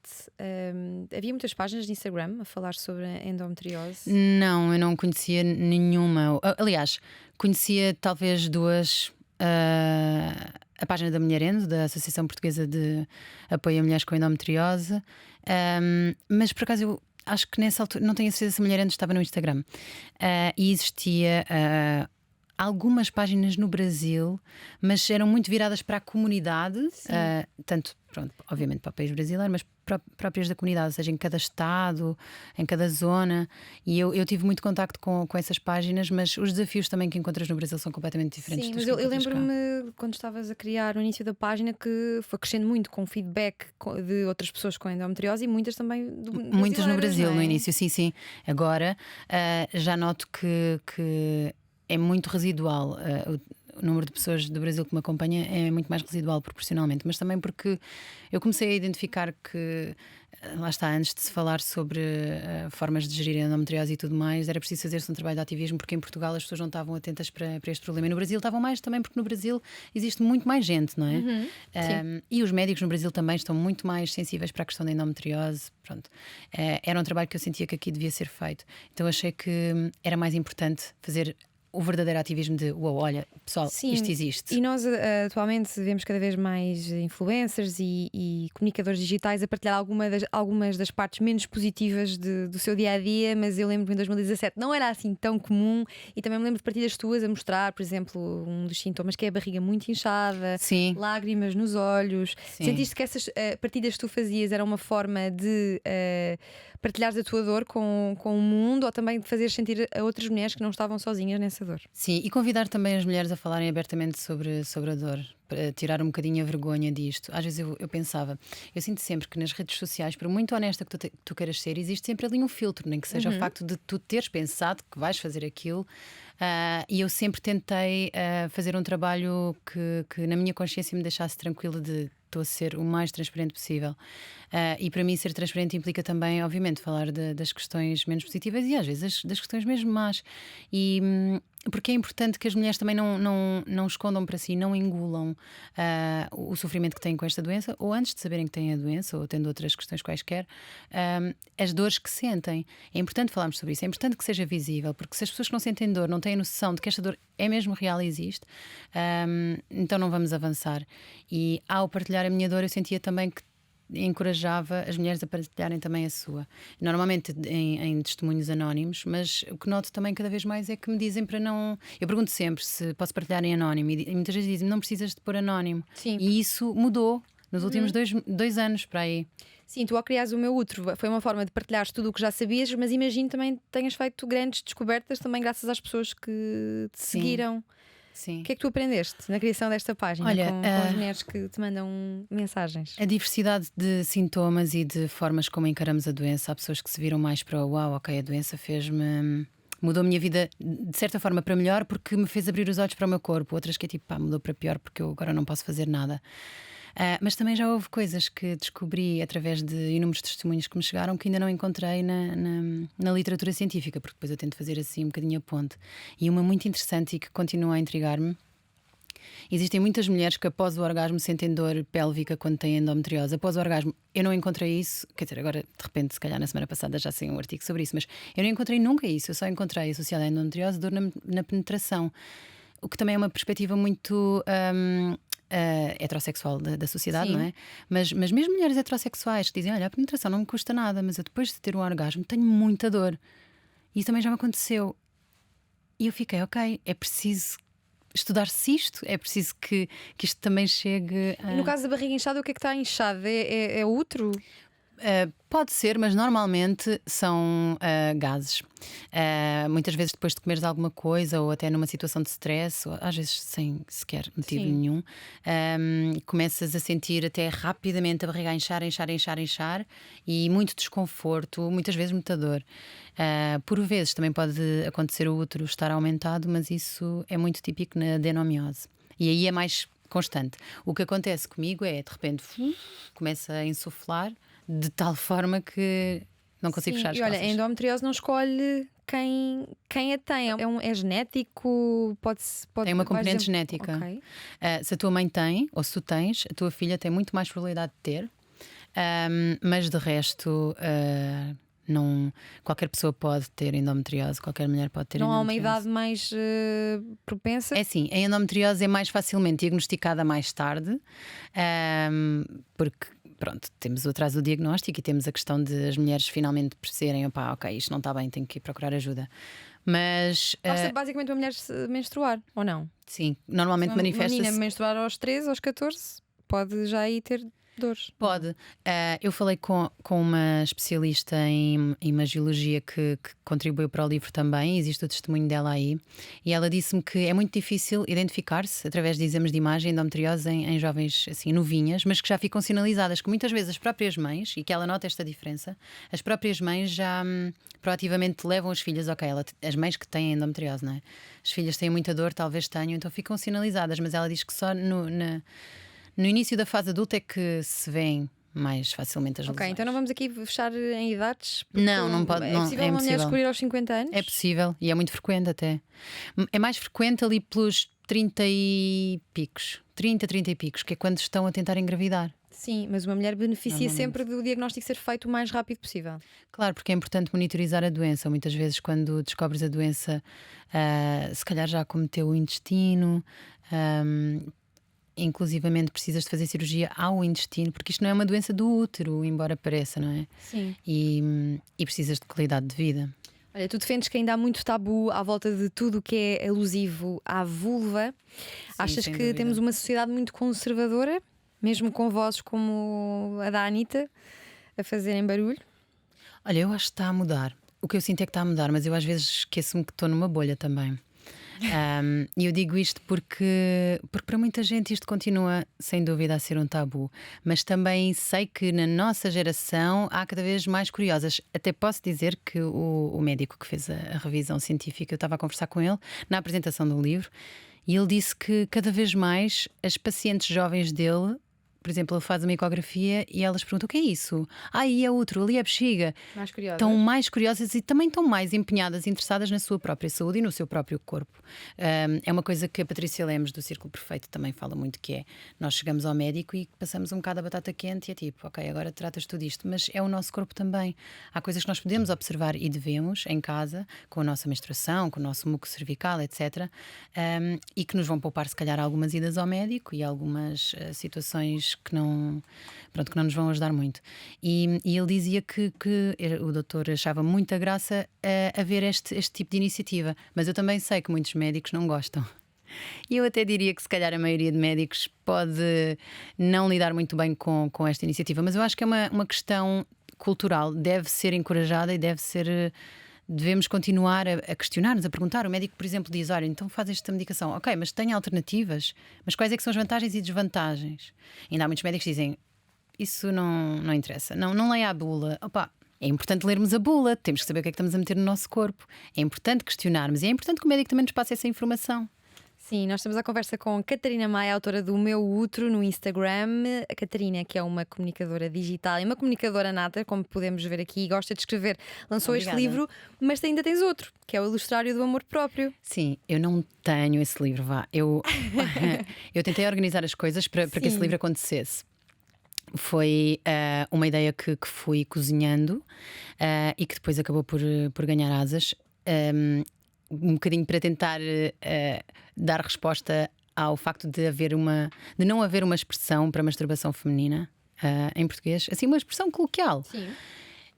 havia muitas páginas de Instagram a falar sobre a endometriose? Não, eu não conhecia nenhuma. Aliás, conhecia talvez duas. A página da Mulher Endo, da Associação Portuguesa de Apoio a Mulheres com Endometriose, mas por acaso eu acho que nessa altura, não tenho a certeza se a Mulher Endo estava no Instagram, e existia algumas páginas no Brasil, mas eram muito viradas para a comunidade, tanto, pronto, obviamente para o país brasileiro, mas próprias da comunidade, ou seja, em cada estado, em cada zona. E eu tive muito contacto com essas páginas, mas os desafios também que encontras no Brasil são completamente diferentes. Sim, dos mas que eu encontras cá. lembro-me quando estavas a criar no início da página que foi crescendo muito com feedback de outras pessoas com endometriose e muitas também Muitas no brasileiras, Brasil, não é? no início, sim. Agora já noto que é muito residual. O número de pessoas do Brasil que me acompanha é muito mais residual proporcionalmente, mas também porque eu comecei a identificar que, lá está, antes de se falar sobre formas de gerir a endometriose e tudo mais, era preciso fazer-se um trabalho de ativismo, porque em Portugal as pessoas não estavam atentas para este problema. E no Brasil estavam mais também, porque no Brasil existe muito mais gente, não é? E os médicos no Brasil também estão muito mais sensíveis para a questão da endometriose. Pronto. Era um trabalho que eu sentia que aqui devia ser feito. Então achei que era mais importante fazer o verdadeiro ativismo de uau, olha, pessoal, Sim, isto existe. e nós atualmente vemos cada vez mais influencers e comunicadores digitais a partilhar algumas das partes menos positivas do seu dia a dia, mas eu lembro que em 2017 não era assim tão comum e também me lembro de partilhas tuas a mostrar, por exemplo, um dos sintomas que é a barriga muito inchada, Sim. lágrimas nos olhos. Sim. Sentiste que essas partilhas que tu fazias eram uma forma de partilhares a tua dor com o mundo ou também de fazer sentir a outras mulheres que não estavam sozinhas nessa dor? Sim, e convidar também as mulheres a falarem abertamente sobre a dor, para tirar um bocadinho a vergonha disto. Às vezes eu pensava, eu sinto sempre que nas redes sociais, por muito honesta que tu queiras ser, existe sempre ali um filtro, nem que seja o facto de tu teres pensado que vais fazer aquilo. E eu sempre tentei fazer um trabalho que na minha consciência me deixasse tranquila de estou a ser o mais transparente possível. E para mim ser transparente implica também, obviamente, falar das questões menos positivas e às vezes das questões mesmo más. Porque é importante que as mulheres também não escondam para si, não engulam o sofrimento que têm com esta doença, ou antes de saberem que têm a doença, ou tendo outras questões quaisquer, as dores que sentem. É importante falarmos sobre isso, é importante que seja visível, porque se as pessoas que não sentem dor não têm a noção de que esta dor é mesmo real e existe, então não vamos avançar. E ao partilhar a minha dor, eu sentia também que encorajava as mulheres a partilharem também a sua. Normalmente em testemunhos anónimos, mas o que noto também cada vez mais é que me dizem para não. Eu pergunto sempre se posso partilhar em anónimo e muitas vezes dizem não precisas de pôr anónimo. Sim. E isso mudou nos últimos dois anos para aí. Sim, tu ao criares o Meu Útero foi uma forma de partilhares tudo o que já sabias, mas imagino também tenhas feito grandes descobertas também graças às pessoas que te Sim. seguiram. Sim. O que é que tu aprendeste na criação desta página Olha, com as mulheres que te mandam mensagens? A diversidade de sintomas e de formas como encaramos a doença. Há pessoas que se viram mais para uau, ok, a doença mudou a minha vida de certa forma para melhor porque me fez abrir os olhos para o meu corpo. Outras que é tipo, pá, mudou para pior porque eu agora não posso fazer nada. Mas também já houve coisas que descobri através de inúmeros testemunhos que me chegaram que ainda não encontrei na literatura científica, porque depois eu tento fazer assim um bocadinho a ponte. E uma muito interessante e que continua a intrigar-me: existem muitas mulheres que após o orgasmo sentem dor pélvica quando têm endometriose. Após o orgasmo, eu não encontrei isso. Quer dizer, agora de repente, se calhar na semana passada já saiu um artigo sobre isso, mas eu não encontrei nunca isso. Eu só encontrei associada à endometriose dor na penetração, o que também é uma perspectiva muito heterossexual da sociedade. Sim. Não é? Mas mesmo mulheres heterossexuais que dizem: olha, a penetração não me custa nada, mas eu depois de ter um orgasmo tenho muita dor. E isso também já me aconteceu. E eu fiquei, ok, é preciso estudar-se isto, é preciso que isto também chegue a... E no caso da barriga inchada, o que é que está inchado? É o útero? Pode ser, mas normalmente são gases. Muitas vezes depois de comeres alguma coisa ou até numa situação de stress, ou às vezes sem sequer motivo Sim. nenhum, começas a sentir até rapidamente a barriga a inchar e muito desconforto, muitas vezes muita dor. Por vezes também pode acontecer o útero estar aumentado, mas isso é muito típico na adenomiose. E aí é mais constante. O que acontece comigo é, de repente, começa a insuflar de tal forma que não consigo fechar as E olha, a calças. endometriose não escolhe quem a tem. É genético? Pode Tem uma vais componente dizer- genética. Ok. Se a tua mãe tem, ou se tu tens, a tua filha tem muito mais probabilidade de ter. Mas de resto, não, qualquer pessoa pode ter endometriose, qualquer mulher pode ter Não há uma endometriose. idade mais propensa? É assim, a endometriose é mais facilmente diagnosticada mais tarde, porque pronto, temos o atraso do diagnóstico e temos a questão de as mulheres finalmente perceberem: opá, ok, isto não está bem, tenho que ir procurar ajuda. Mas Basta basicamente uma mulher menstruar, ou não? sim, normalmente Uma menina manifesta-se. menstruar aos 13, aos 14, pode já aí ter dores. Pode. Eu falei com uma especialista em imagiologia que contribuiu para o livro também, existe o testemunho dela aí, e ela disse-me que é muito difícil identificar-se através de exames de imagem endometriose em jovens assim novinhas, mas que já ficam sinalizadas, que muitas vezes as próprias mães, e que ela nota esta diferença, as próprias mães já proativamente levam as filhas, ok, as mães que têm endometriose, não é? As filhas têm muita dor, talvez tenham, então ficam sinalizadas, mas ela diz que só no início da fase adulta é que se vêem mais facilmente as lesões. Ok, então não vamos aqui fechar em idades? Porque Não pode. É Não, possível é uma mulher impossível. descobrir aos 50 anos? É possível e é muito frequente até. É mais frequente ali pelos 30 e picos. 30 e picos, que é quando estão a tentar engravidar. Sim, mas uma mulher beneficia Normalmente. sempre do diagnóstico ser feito o mais rápido possível. Claro, porque é importante monitorizar a doença. Muitas vezes, quando descobres a doença, se calhar já acometeu o intestino. Inclusivamente precisas de fazer cirurgia ao intestino, porque isto não é uma doença do útero, embora pareça, não é? Sim. E precisas de qualidade de vida. Olha, tu defendes que ainda há muito tabu à volta de tudo o que é alusivo à vulva. Achas sem que dúvida. temos uma sociedade muito conservadora, mesmo com vozes como a da Anitta a fazerem barulho? Olha, eu acho que está a mudar. O que eu sinto é que está a mudar, mas eu às vezes esqueço-me que estou numa bolha também. E eu digo isto porque para muita gente isto continua sem dúvida a ser um tabu, mas também sei que na nossa geração há cada vez mais curiosas. Até posso dizer que o médico que fez a revisão científica, eu estava a conversar com ele na apresentação do livro e ele disse que cada vez mais as pacientes jovens dele, por exemplo, ele faz uma ecografia e elas perguntam: o que é isso? Aí é útero, ali é bexiga. Mais curiosa. Estão mais curiosas e também estão mais empenhadas, interessadas na sua própria saúde e no seu próprio corpo. É uma coisa que a Patrícia Lemos do Círculo Perfeito também fala muito, que é: nós chegamos ao médico e passamos um bocado a batata quente e é tipo, ok, agora tratas tudo isto, mas é o nosso corpo também. Há coisas que nós podemos observar e devemos em casa, com a nossa menstruação, com o nosso muco cervical, etc. E que nos vão poupar se calhar algumas idas ao médico e algumas situações que não nos vão ajudar muito. E ele dizia que o doutor achava muita graça a ver este tipo de iniciativa, mas eu também sei que muitos médicos não gostam. E eu até diria que se calhar a maioria de médicos pode não lidar muito bem com esta iniciativa, mas eu acho que é uma questão cultural, deve ser encorajada e devemos continuar a questionar-nos, a perguntar. O médico, por exemplo, diz: olha, então faz esta medicação. Ok, mas tem alternativas? Mas quais é que são as vantagens e desvantagens? Ainda há muitos médicos que dizem: isso não interessa, não leia a bula. Opa, é importante lermos a bula, temos que saber o que é que estamos a meter no nosso corpo. É importante questionarmos e é importante que o médico também nos passe essa informação. Sim, nós estamos à conversa com Catarina Maia, autora do Meu Útero, no Instagram. A Catarina, que é uma comunicadora digital e uma comunicadora nata, como podemos ver aqui, gosta de escrever, lançou Obrigada. este livro, mas ainda tens outro, que é o Ilustrário do Amor Próprio. Sim, eu não tenho esse livro, vá. Eu tentei organizar as coisas para que esse Sim. livro acontecesse. Foi uma ideia que fui cozinhando e que depois acabou por ganhar asas. Um bocadinho para tentar dar resposta ao facto de não haver uma expressão para masturbação feminina em português, assim, uma expressão coloquial. Sim.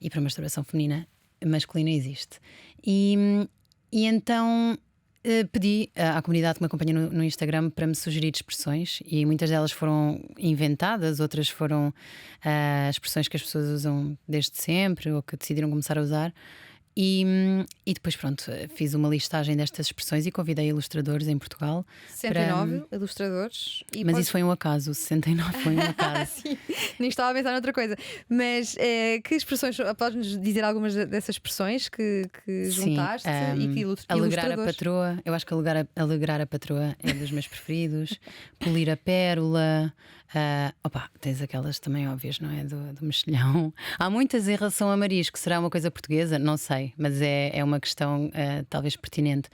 E para masturbação feminina, masculina existe. E então pedi à comunidade que me acompanha no Instagram para me sugerir expressões, e muitas delas foram inventadas, outras foram expressões que as pessoas usam desde sempre ou que decidiram começar a usar. E depois, pronto, fiz uma listagem destas expressões e convidei ilustradores em Portugal. 69 ilustradores. E Mas podes- isso foi um acaso, 69 foi um acaso. Sim, nem estava a pensar noutra coisa. Mas que expressões, podes-nos dizer algumas dessas expressões que Sim, juntaste e que alegrar a ilustradores? patroa, eu acho que alegrar a patroa é dos meus preferidos. Polir a pérola. Opa, tens aquelas também óbvias, não é? Do mexilhão. Há muitas em relação a marisco. Será uma coisa portuguesa? Não sei, mas é uma questão talvez pertinente.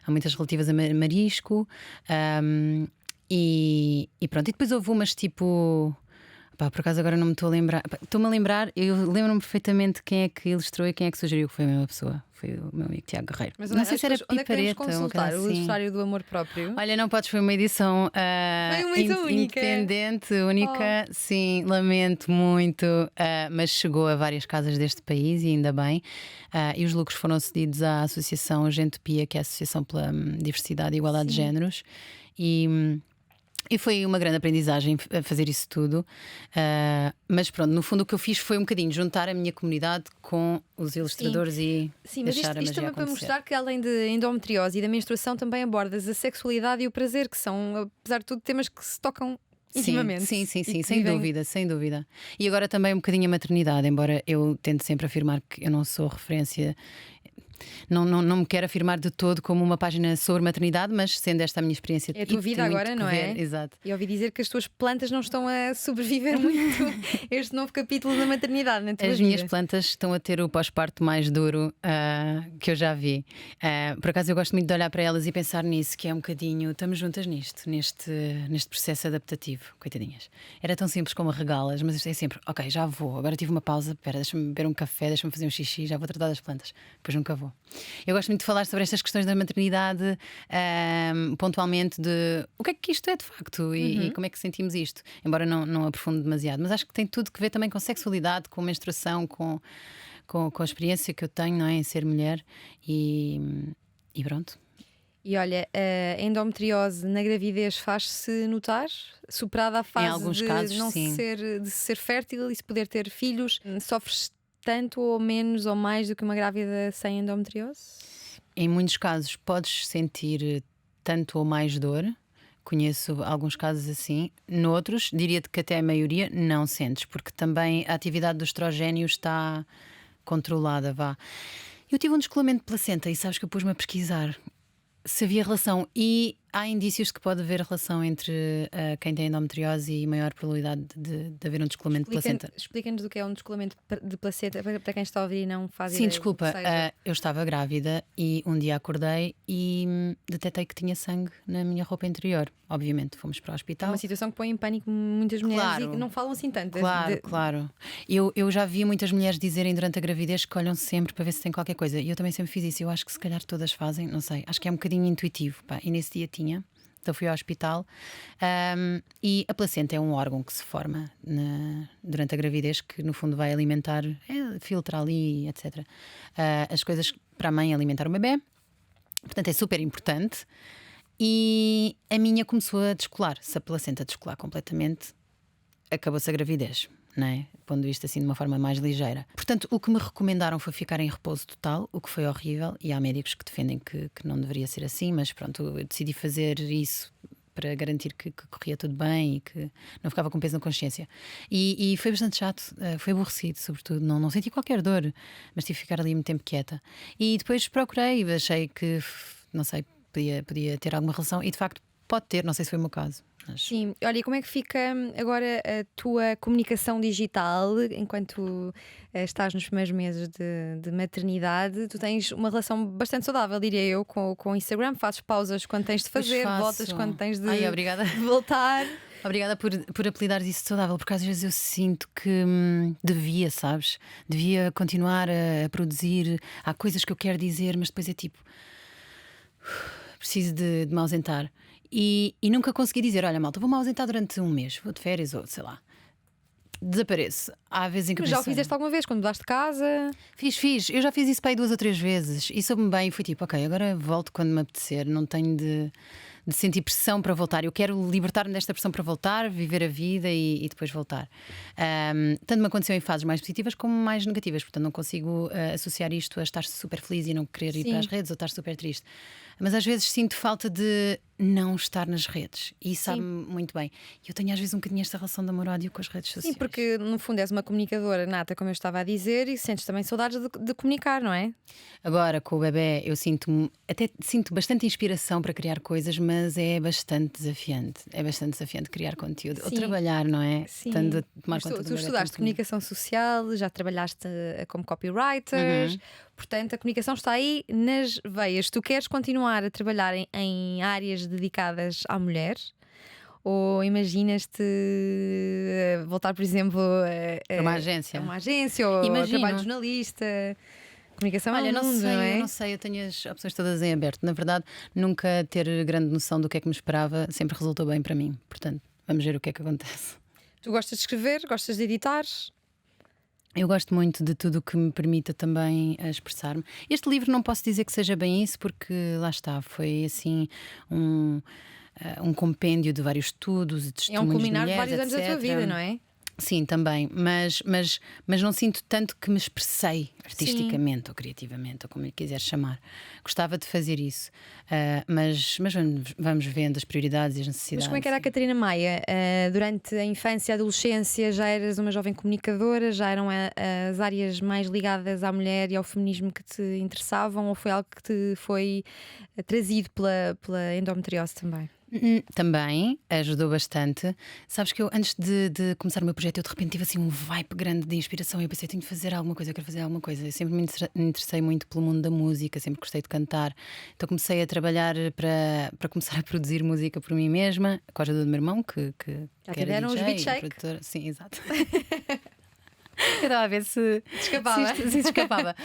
Há muitas relativas a marisco. E pronto, e depois houve umas tipo. Pá, por acaso agora não me estou a lembrar. Pá, estou-me a lembrar, eu lembro-me perfeitamente quem é que ilustrou e quem é que sugeriu que foi a mesma pessoa. Foi o meu amigo Tiago Guerreiro. Mas não sei se era onde é que podemos pipareta ou uma consultar coisa o assim. Ilustório do Amor Próprio? Olha, não podes, foi uma edição Foi uma edição única. independente, única. Sim, lamento muito, mas chegou a várias casas deste país e ainda bem. E os lucros foram cedidos à Associação Gentopia, que é a Associação pela Diversidade e Igualdade de Géneros. E foi uma grande aprendizagem fazer isso tudo. Mas pronto, no fundo o que eu fiz foi um bocadinho juntar a minha comunidade com os ilustradores e Sim, mas deixar a isto magia também para acontecer. mostrar que além de endometriose e da menstruação também abordas a sexualidade e o prazer, que são, apesar de tudo, temas que se tocam intimamente. Sim, e que sem vivem- dúvida, sem dúvida. E agora também um bocadinho a maternidade, embora eu tente sempre afirmar que eu não sou referência. Não me quero afirmar de todo como uma página sobre maternidade, mas sendo esta a minha experiência. É a tua e vida tem muito agora, que não é? ver. Exato. E ouvi dizer que as tuas plantas não estão a sobreviver muito este novo capítulo da maternidade na tua As vida. minhas plantas estão a ter o pós-parto mais duro que eu já vi. Por acaso eu gosto muito de olhar para elas e pensar nisso, que é um bocadinho, estamos juntas neste processo adaptativo, coitadinhas. Era tão simples como regá-las, mas é sempre, ok, já vou, agora tive uma pausa, espera, deixa-me beber um café, deixa-me fazer um xixi, já vou tratar das plantas, depois nunca vou. Eu gosto muito de falar sobre estas questões da maternidade, pontualmente, de o que é que isto é de facto e como é que sentimos isto, embora não aprofunde demasiado, mas acho que tem tudo que ver também com sexualidade, com menstruação, com a experiência que eu tenho, não é, em ser mulher e pronto. E olha, a endometriose na gravidez faz-se notar, superada a fase alguns de casos, não sim. de ser fértil e se poder ter filhos, sofres tanto ou menos ou mais do que uma grávida sem endometriose? Em muitos casos podes sentir tanto ou mais dor. Conheço alguns casos assim. Noutros, diria-te que até a maioria não sentes, porque também a atividade do estrogênio está controlada, vá. Eu tive um descolamento de placenta e sabes que eu pus-me a pesquisar se havia relação, e há indícios de que pode haver relação entre quem tem endometriose e maior probabilidade de haver um descolamento de placenta. Explica-nos o que é um descolamento de placenta para quem está a ouvir e não faz Sim, ideia. desculpa, do que seja. eu estava grávida e um dia acordei e detectei que tinha sangue na minha roupa interior. Obviamente, fomos para o É hospital. uma situação que põe em pânico muitas mulheres Claro. e não falam assim tanto. Claro. Eu já vi muitas mulheres dizerem durante a gravidez que olham sempre para ver se tem qualquer coisa. E eu também sempre fiz isso. Eu acho que se calhar todas fazem, não sei. Acho que é um bocadinho intuitivo. Pá. E nesse dia tinha. Então fui ao hospital. E a placenta é um órgão que se forma durante a gravidez, que no fundo vai alimentar, filtra ali, etc. As coisas para a mãe alimentar o bebê. Portanto, é super importante. E a minha começou a descolar. Se a placenta descolar completamente, acabou-se a gravidez, não é? Pondo isto assim de uma forma mais ligeira. Portanto, o que me recomendaram foi ficar em repouso total, o que foi horrível. E há médicos que defendem que não deveria ser assim, mas pronto, eu decidi fazer isso para garantir que corria tudo bem e que não ficava com peso na consciência. E foi bastante chato, foi aborrecido, sobretudo. Não senti qualquer dor, mas tive que ficar ali muito tempo quieta. E depois procurei, achei que, não sei, podia ter alguma relação, e de facto pode ter, não sei se foi o meu caso. Mas... Sim, olha, e como é que fica agora a tua comunicação digital enquanto estás nos primeiros meses de maternidade? Tu tens uma relação bastante saudável, diria eu, com o Instagram. Fazes pausas quando tens de fazer, voltas quando tens de Obrigada. voltar. Obrigada por apelidares isso de saudável, porque às vezes eu sinto que devia, sabes? Devia continuar a produzir. Há coisas que eu quero dizer, mas depois é tipo, preciso de me ausentar. E nunca consegui dizer, olha malta, vou-me ausentar durante um mês, vou de férias ou sei lá. Desapareço. Há vezes em que Mas já o fizeste alguma vez, quando mudaste de casa? Fiz. Eu já fiz isso para aí 2 ou 3 vezes e soube-me bem e fui tipo, ok, agora volto quando me apetecer. Não tenho de sentir pressão para voltar. Eu quero libertar-me desta pressão para voltar, viver a vida e depois voltar. Tanto me aconteceu em fases mais positivas como mais negativas. Portanto, não consigo associar isto a estar super feliz e não querer ir Sim. para as redes ou estar super triste. Mas às vezes sinto falta de não estar nas redes. E isso sabe-me muito bem. E eu tenho às vezes um bocadinho esta relação de amor-ódio com as redes sociais. Sim, porque no fundo és uma comunicadora nata, como eu estava a dizer, e sentes também saudades de comunicar, não é? Agora, com o bebé, eu sinto bastante inspiração para criar coisas, mas é bastante desafiante. É bastante desafiante criar conteúdo. Ou Sim. trabalhar, não é? Sim. Estando a tomar Mas conta tu do bebé estudaste tão pequenino. comunicação social, já trabalhaste como copywriter, portanto a comunicação está aí nas veias. Tu queres continuar a trabalhar em áreas dedicadas à mulher? Ou imaginas-te voltar, por exemplo, Para uma agência. a uma agência ou Imagino. trabalho de jornalista? Comunicação é Olha, um não mundo, sei, não é? eu não sei, eu tenho as opções todas em aberto. Na verdade, nunca ter grande noção do que é que me esperava sempre resultou bem para mim. Portanto, vamos ver o que é que acontece. Tu gostas de escrever, gostas de editar? Eu gosto muito de tudo o que me permita também expressar-me. Este livro não posso dizer que seja bem isso, porque lá está, foi assim um compêndio de vários estudos e É um testemunhos de culminar de mulheres, vários anos da tua etc. vida, não é? Sim, também, mas não sinto tanto que me expressei artisticamente ou criativamente, ou como lhe quiser chamar. Gostava de fazer isso, mas vamos vendo as prioridades e as necessidades. Mas como é que era a Catarina Maia? Durante a infância e a adolescência já eras uma jovem comunicadora? Já eram as áreas mais ligadas à mulher e ao feminismo que te interessavam? Ou foi algo que te foi trazido pela endometriose também? Também ajudou bastante. Sabes que eu, antes de começar o meu projeto, eu de repente tive assim um vibe grande de inspiração. E eu pensei, tenho de fazer alguma coisa, eu quero fazer alguma coisa. Eu sempre me interessei muito pelo mundo da música, sempre gostei de cantar. Então comecei a trabalhar para começar a produzir música por mim mesma, com a ajuda do meu irmão, que Já era tiveram os DJ, beat shake? produtor. Sim, exato. Eu estava a ver se Escapava. se escapava.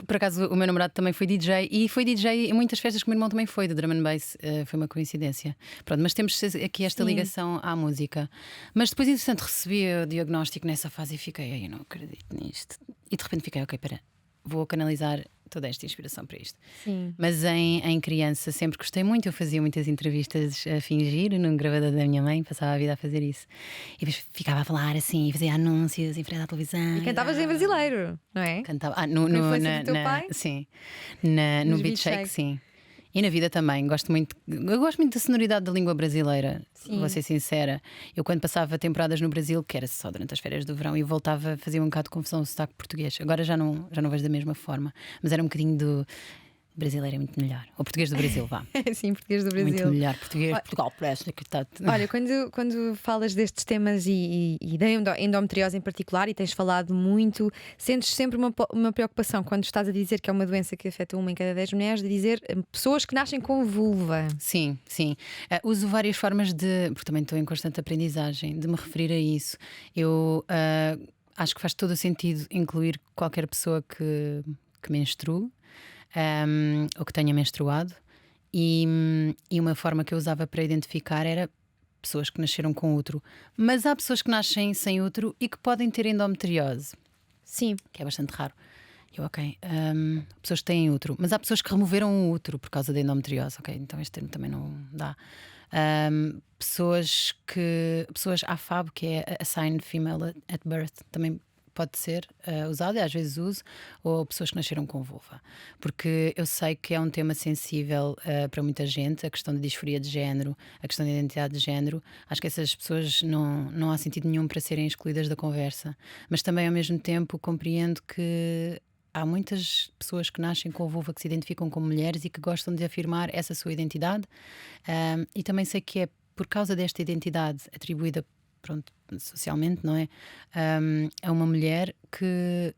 Por acaso o meu namorado também foi DJ e foi DJ em muitas festas que o meu irmão também foi, de drum and bass. Foi uma coincidência. Pronto, mas temos aqui esta Sim. ligação à música. Mas depois, entretanto, recebi o diagnóstico nessa fase e fiquei, "Ai, eu não acredito nisto." E de repente fiquei, ok, espera, vou canalizar toda esta inspiração para isto. Sim. Mas em criança sempre gostei muito. Eu fazia muitas entrevistas a fingir no gravador da minha mãe, passava a vida a fazer isso. E depois ficava a falar assim, fazia anúncios em frente à televisão. E cantavas em brasileiro, não é? Cantava. Com a influência do teu pai? Sim. No Nos Beat Beat Shake, Shake. sim. E na vida também. Eu gosto muito da sonoridade da língua brasileira. Sim. Vou ser sincera. Eu, quando passava temporadas no Brasil, que era só durante as férias do verão, e voltava, fazia um bocado de confusão o sotaque português. Agora já não vejo da mesma forma. Mas era um bocadinho do. Brasileiro é muito melhor. O português do Brasil, vá. Sim, português do Muito Brasil. melhor. Portugal parece que está. Olha, quando falas destes temas e da endometriose em particular, e tens falado muito, sentes sempre uma preocupação quando estás a dizer que é uma doença que afeta 1 em cada 10 mulheres, de dizer pessoas que nascem com vulva. Sim, sim. Uso várias formas porque também estou em constante aprendizagem, de me referir a isso. Eu acho que faz todo o sentido incluir qualquer pessoa que menstrue, ou que tenha menstruado. E uma forma que eu usava para identificar era pessoas que nasceram com útero. Mas há pessoas que nascem sem útero e que podem ter endometriose, Sim. que é bastante raro. Eu, ok, pessoas que têm útero, mas há pessoas que removeram o útero por causa da endometriose, ok, então este termo também não dá. Pessoas AFAB, que é Assigned Female at Birth, também pode ser usado, e às vezes uso, ou pessoas que nasceram com vulva, porque eu sei que é um tema sensível para muita gente, a questão da disforia de género, a questão da identidade de género. Acho que essas pessoas não há sentido nenhum para serem excluídas da conversa, mas também ao mesmo tempo compreendo que há muitas pessoas que nascem com vulva, que se identificam como mulheres e que gostam de afirmar essa sua identidade, e também sei que é por causa desta identidade atribuída, pronto, socialmente, não é? A uma mulher que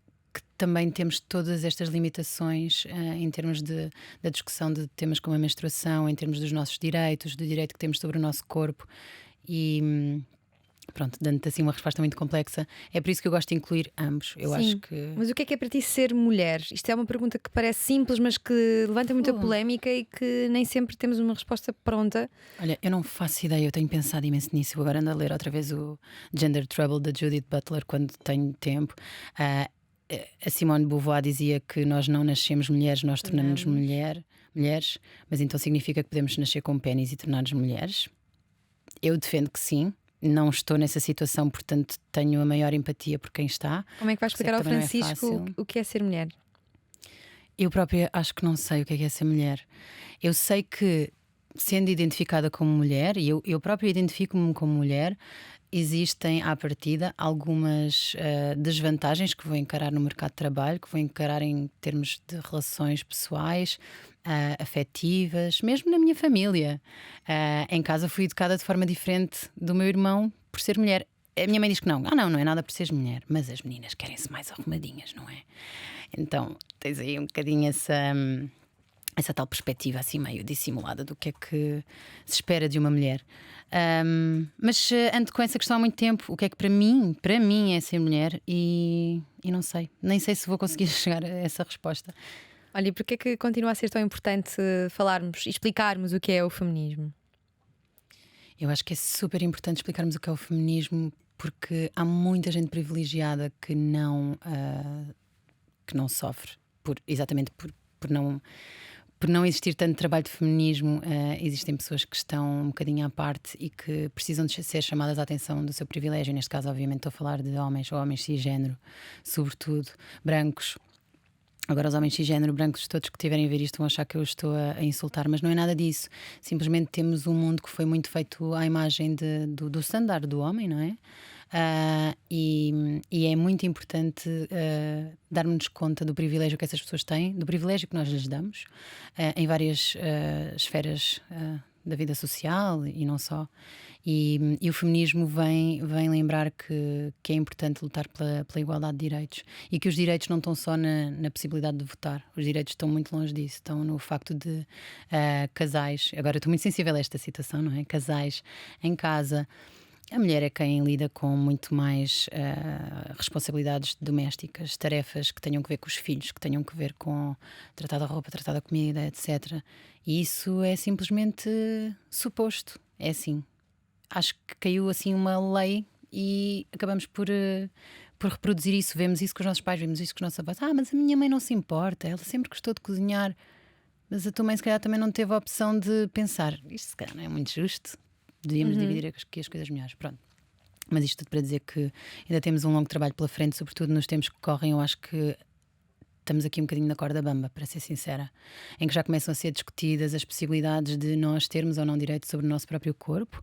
também temos todas estas limitações em termos da discussão de temas como a menstruação, em termos dos nossos direitos, do direito que temos sobre o nosso corpo. E pronto, dando-te assim uma resposta muito complexa, é por isso que eu gosto de incluir ambos. Eu Sim. acho que. Mas o que é para ti ser mulher? Isto é uma pergunta que parece simples, mas que levanta muita polémica e que nem sempre temos uma resposta pronta. Olha, eu não faço ideia, eu tenho pensado imenso nisso. Eu agora ando a ler outra vez o Gender Trouble da Judith Butler quando tenho tempo. A Simone de Beauvoir dizia que nós não nascemos mulheres, nós tornamos-nos mulheres, mas então significa que podemos nascer com pênis e tornar-nos mulheres? Eu defendo que sim. Não estou nessa situação, portanto tenho a maior empatia por quem está. Como é que vais explicar ao também não é Francisco fácil. o que é ser mulher? Eu própria acho que não sei o que é ser mulher. Eu sei que, sendo identificada como mulher, e eu própria identifico-me como mulher, existem à partida algumas desvantagens que vou encarar no mercado de trabalho, que vou encarar em termos de relações pessoais, afetivas, mesmo na minha família. Em casa fui educada de forma diferente do meu irmão por ser mulher. A minha mãe diz que não é nada por seres mulher, mas as meninas querem-se mais arrumadinhas, não é? Então tens aí um bocadinho essa tal perspectiva assim meio dissimulada do que é que se espera de uma mulher. Mas ando com essa questão há muito tempo. O que é que para mim é ser mulher, e não sei, nem sei se vou conseguir chegar a essa resposta. Olha, e porquê é que continua a ser tão importante falarmos e explicarmos o que é o feminismo? Eu acho que é super importante explicarmos o que é o feminismo, porque há muita gente privilegiada que não sofre exatamente por não existir tanto trabalho de feminismo. Existem pessoas que estão um bocadinho à parte e que precisam de ser chamadas à atenção do seu privilégio. Neste caso, obviamente, estou a falar de homens ou homens cisgénero, sobretudo brancos. Agora, os homens cisgénero brancos, todos que tiverem a ver isto, vão achar que eu estou a insultar, mas não é nada disso. Simplesmente temos um mundo que foi muito feito à imagem do standard do homem, não é? E é muito importante darmos conta do privilégio que essas pessoas têm, do privilégio que nós lhes damos, em várias esferas da vida social e não só. E o feminismo vem lembrar que é importante lutar pela igualdade de direitos, e que os direitos não estão só na possibilidade de votar. Os direitos estão muito longe disso, estão no facto de casais, agora eu estou muito sensível a esta situação, não é? Casais em casa. A mulher é quem lida com muito mais responsabilidades domésticas, tarefas que tenham que ver com os filhos, que tenham que ver com tratar da roupa, tratar da comida, etc. E isso é simplesmente suposto. É assim. Acho que caiu assim uma lei e acabamos por reproduzir isso. Vemos isso com os nossos pais, vemos isso com os nossos avós. Mas a minha mãe não se importa, ela sempre gostou de cozinhar. Mas a tua mãe se calhar também não teve a opção de pensar, isto se calhar não é muito justo. Devíamos dividir aqui as coisas melhores. Pronto. Mas isto tudo para dizer que ainda temos um longo trabalho pela frente, sobretudo nos tempos que correm. Eu acho que estamos aqui um bocadinho na corda bamba, para ser sincera, em que já começam a ser discutidas as possibilidades de nós termos ou não direito sobre o nosso próprio corpo.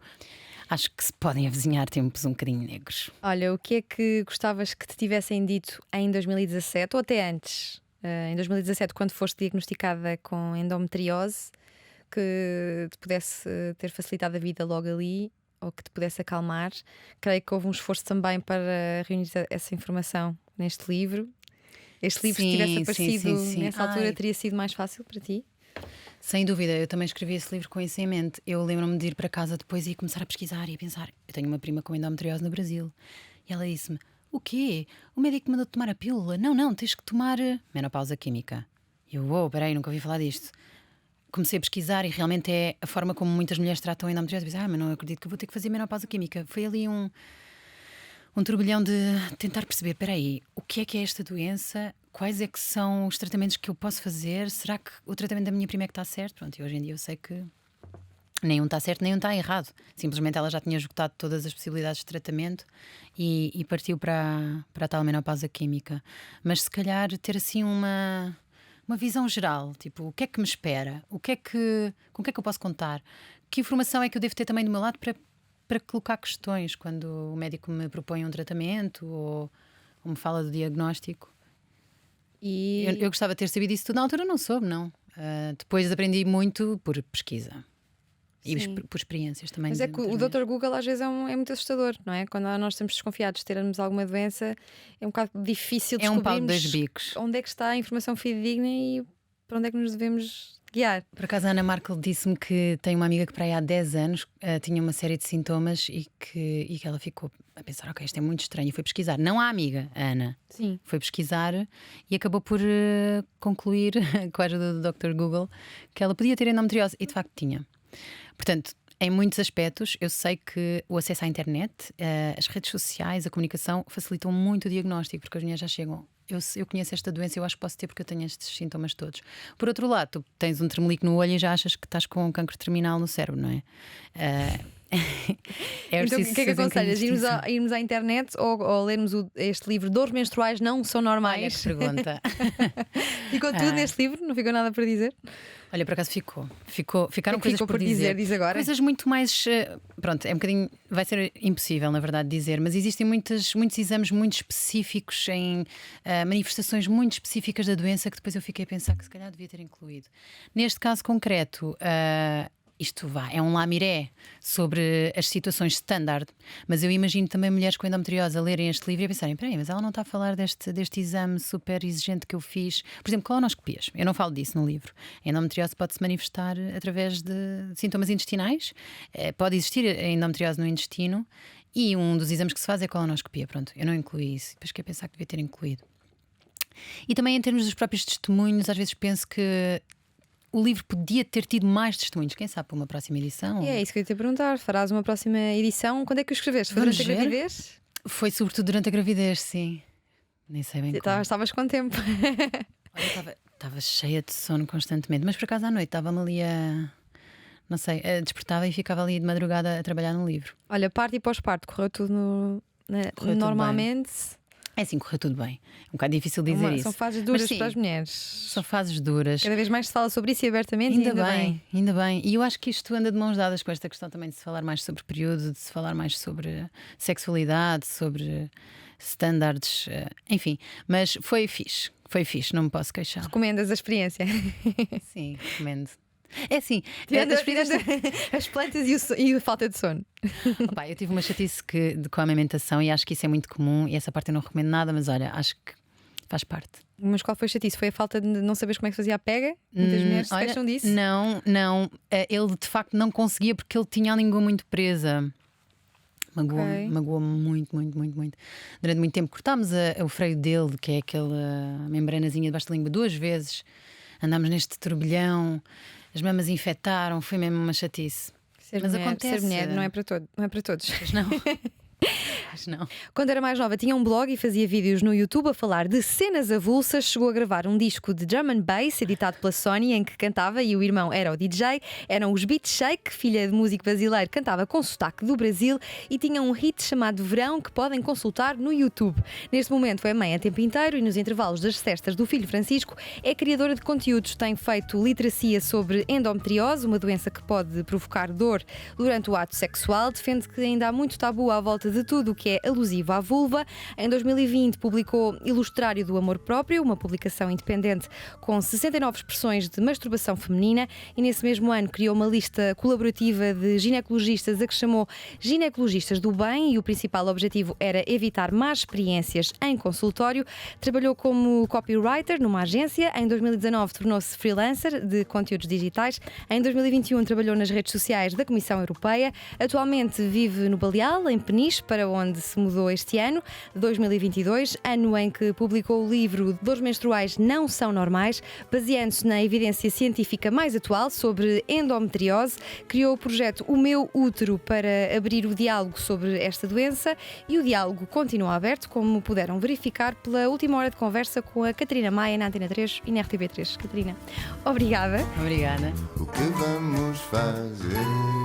Acho que se podem avizinhar tempos um bocadinho negros. Olha, o que é que gostavas que te tivessem dito em 2017 ou até antes? Em 2017, quando foste diagnosticada com endometriose, que te pudesse ter facilitado a vida logo ali, ou que te pudesse acalmar? Creio que houve um esforço também para reunir essa informação neste livro. Este livro, se tivesse aparecido nessa altura, teria sido mais fácil para ti? Sem dúvida, eu também escrevi esse livro com isso em mente. Eu lembro-me de ir para casa depois e começar a pesquisar e a pensar: eu tenho uma prima com endometriose no Brasil. E ela disse-me: o quê? O médico mandou-te tomar a pílula? Não, tens que tomar menopausa química. E eu, peraí, nunca ouvi falar disto. Comecei a pesquisar e realmente é a forma como muitas mulheres tratam a endometriose. Pensei: mas não acredito que eu vou ter que fazer menopausa química. Foi ali um turbilhão de tentar perceber: peraí, o que é esta doença? Quais é que são os tratamentos que eu posso fazer? Será que o tratamento da minha prima é que está certo? Pronto, e hoje em dia eu sei que nenhum está certo, nenhum está errado. Simplesmente ela já tinha esgotado todas as possibilidades de tratamento e partiu para a tal menopausa química. Mas se calhar ter assim uma visão geral, tipo, o que é que me espera? Com o que é que eu posso contar? Que informação é que eu devo ter também do meu lado para colocar questões quando o médico me propõe um tratamento ou me fala do diagnóstico? E eu gostava de ter sabido isso tudo. Na altura não soube, não. Depois aprendi muito por pesquisa. E por experiências também. Mas é que o Dr. Google às vezes é muito assustador, não é? Quando nós estamos desconfiados de termos alguma doença, é um bocado difícil descobrirmos pau de dois bicos. Onde é que está a informação fidedigna e para onde é que nos devemos guiar. Por acaso a Ana Markel disse-me que tem uma amiga que para aí há 10 anos tinha uma série de sintomas e que ela ficou a pensar: ok, isto é muito estranho, e foi pesquisar. Não a amiga, a Ana. Sim. Foi pesquisar e acabou por concluir, com a ajuda do Dr. Google, que ela podia ter endometriose, e de facto tinha. Portanto, em muitos aspectos, eu sei que o acesso à internet, as redes sociais, a comunicação facilitam muito o diagnóstico, porque as mulheres já chegam: eu conheço esta doença, eu acho que posso ter porque eu tenho estes sintomas todos. Por outro lado, tu tens um tremelico no olho e já achas que estás com um cancro terminal no cérebro, não é? Então, o que é que aconselhas? Irmos à internet ou lermos este livro? Dores menstruais não são normais? Olha que pergunta. Ficou tudo neste livro? Não ficou nada para dizer? Olha, por acaso ficaram coisas por dizer. Diz agora. Coisas muito mais. Pronto, é um bocadinho. Vai ser impossível, na verdade, dizer, mas existem muitos exames muito específicos, em manifestações muito específicas da doença, que depois eu fiquei a pensar que se calhar devia ter incluído. Neste caso concreto, isto é um lamiré sobre as situações standard, mas eu imagino também mulheres com endometriose a lerem este livro e a pensarem: peraí, mas ela não está a falar deste exame super exigente que eu fiz. Por exemplo, colonoscopias. Eu não falo disso no livro. A endometriose pode-se manifestar através de sintomas intestinais, pode existir a endometriose no intestino e um dos exames que se faz é a colonoscopia. Pronto, eu não incluí isso. Depois fiquei a pensar que devia ter incluído. E também em termos dos próprios testemunhos, às vezes penso que o livro podia ter tido mais testemunhos. Quem sabe para uma próxima edição? E é isso que eu ia te perguntar. Farás uma próxima edição? Quando é que o escreveste? Foi durante a Vamos ver. gravidez? Foi sobretudo durante a gravidez, sim. Nem sei bem como. Estavas com tempo. Olha, estava cheia de sono constantemente, mas por acaso à noite estava-me ali não sei, despertava e ficava ali de madrugada a trabalhar no livro. Olha, parto e pós-parto, correu tudo Correu tudo normalmente? É assim, correu tudo bem. Um bocado difícil dizer isso. São fases duras Mas sim, para as mulheres. são fases duras. Cada vez mais se fala sobre isso e abertamente, e ainda bem. Ainda bem. E eu acho que isto anda de mãos dadas com esta questão também de se falar mais sobre período, de se falar mais sobre sexualidade, sobre standards, enfim. Mas foi fixe, não me posso queixar. Recomendas a experiência? Sim, recomendo. É assim, Tirando das feridas. as plantas e a falta de sono. Opa, eu tive uma chatice com a amamentação e acho que isso é muito comum. E essa parte eu não recomendo nada, mas olha, acho que faz parte. Mas qual foi a chatice? Foi a falta de não saberes como é que fazia a pega? Muitas mulheres se Olha, queixam disso? Não. Ele de facto não conseguia porque ele tinha a língua muito presa. Ok. Magoou-me muito. Durante muito tempo cortámos o freio dele, que é aquela membranazinha debaixo da língua, 2 vezes. Andámos neste turbilhão, as mamas infectaram, foi mesmo uma chatice. Mas acontece. Ser mulher não é para todos. Mas não. Mas não. Quando era mais nova tinha um blog e fazia vídeos no YouTube a falar de cenas avulsas. Chegou a gravar um disco de drum and bass editado pela Sony em que cantava e o irmão era o DJ. Eram os Beat Shake, filha de músico brasileiro, cantava com sotaque do Brasil e tinha um hit chamado Verão que podem consultar no YouTube. Neste momento é mãe a tempo inteiro e nos intervalos das cestas do filho Francisco é criadora de conteúdos. Tem feito literacia sobre endometriose, uma doença que pode provocar dor durante o ato sexual. Defende que ainda há muito tabu à volta de tudo o que é alusivo à vulva. Em 2020 publicou Ilustrário do Amor Próprio, uma publicação independente com 69 expressões de masturbação feminina, e nesse mesmo ano criou uma lista colaborativa de ginecologistas a que chamou Ginecologistas do Bem, e o principal objetivo era evitar más experiências em consultório. Trabalhou como copywriter numa agência. Em 2019 tornou-se freelancer de conteúdos digitais. Em 2021 trabalhou nas redes sociais da Comissão Europeia. Atualmente vive no Baleal, em Peniche, para onde se mudou este ano, 2022, ano em que publicou o livro Dores Menstruais Não São Normais, baseando-se na evidência científica mais atual sobre endometriose. Criou o projeto O Meu Útero para abrir o diálogo sobre esta doença, e o diálogo continua aberto, como puderam verificar pela última hora de conversa com a Catarina Maia na Antena 3 e na RTP3. Catarina, obrigada. Obrigada. O que vamos fazer?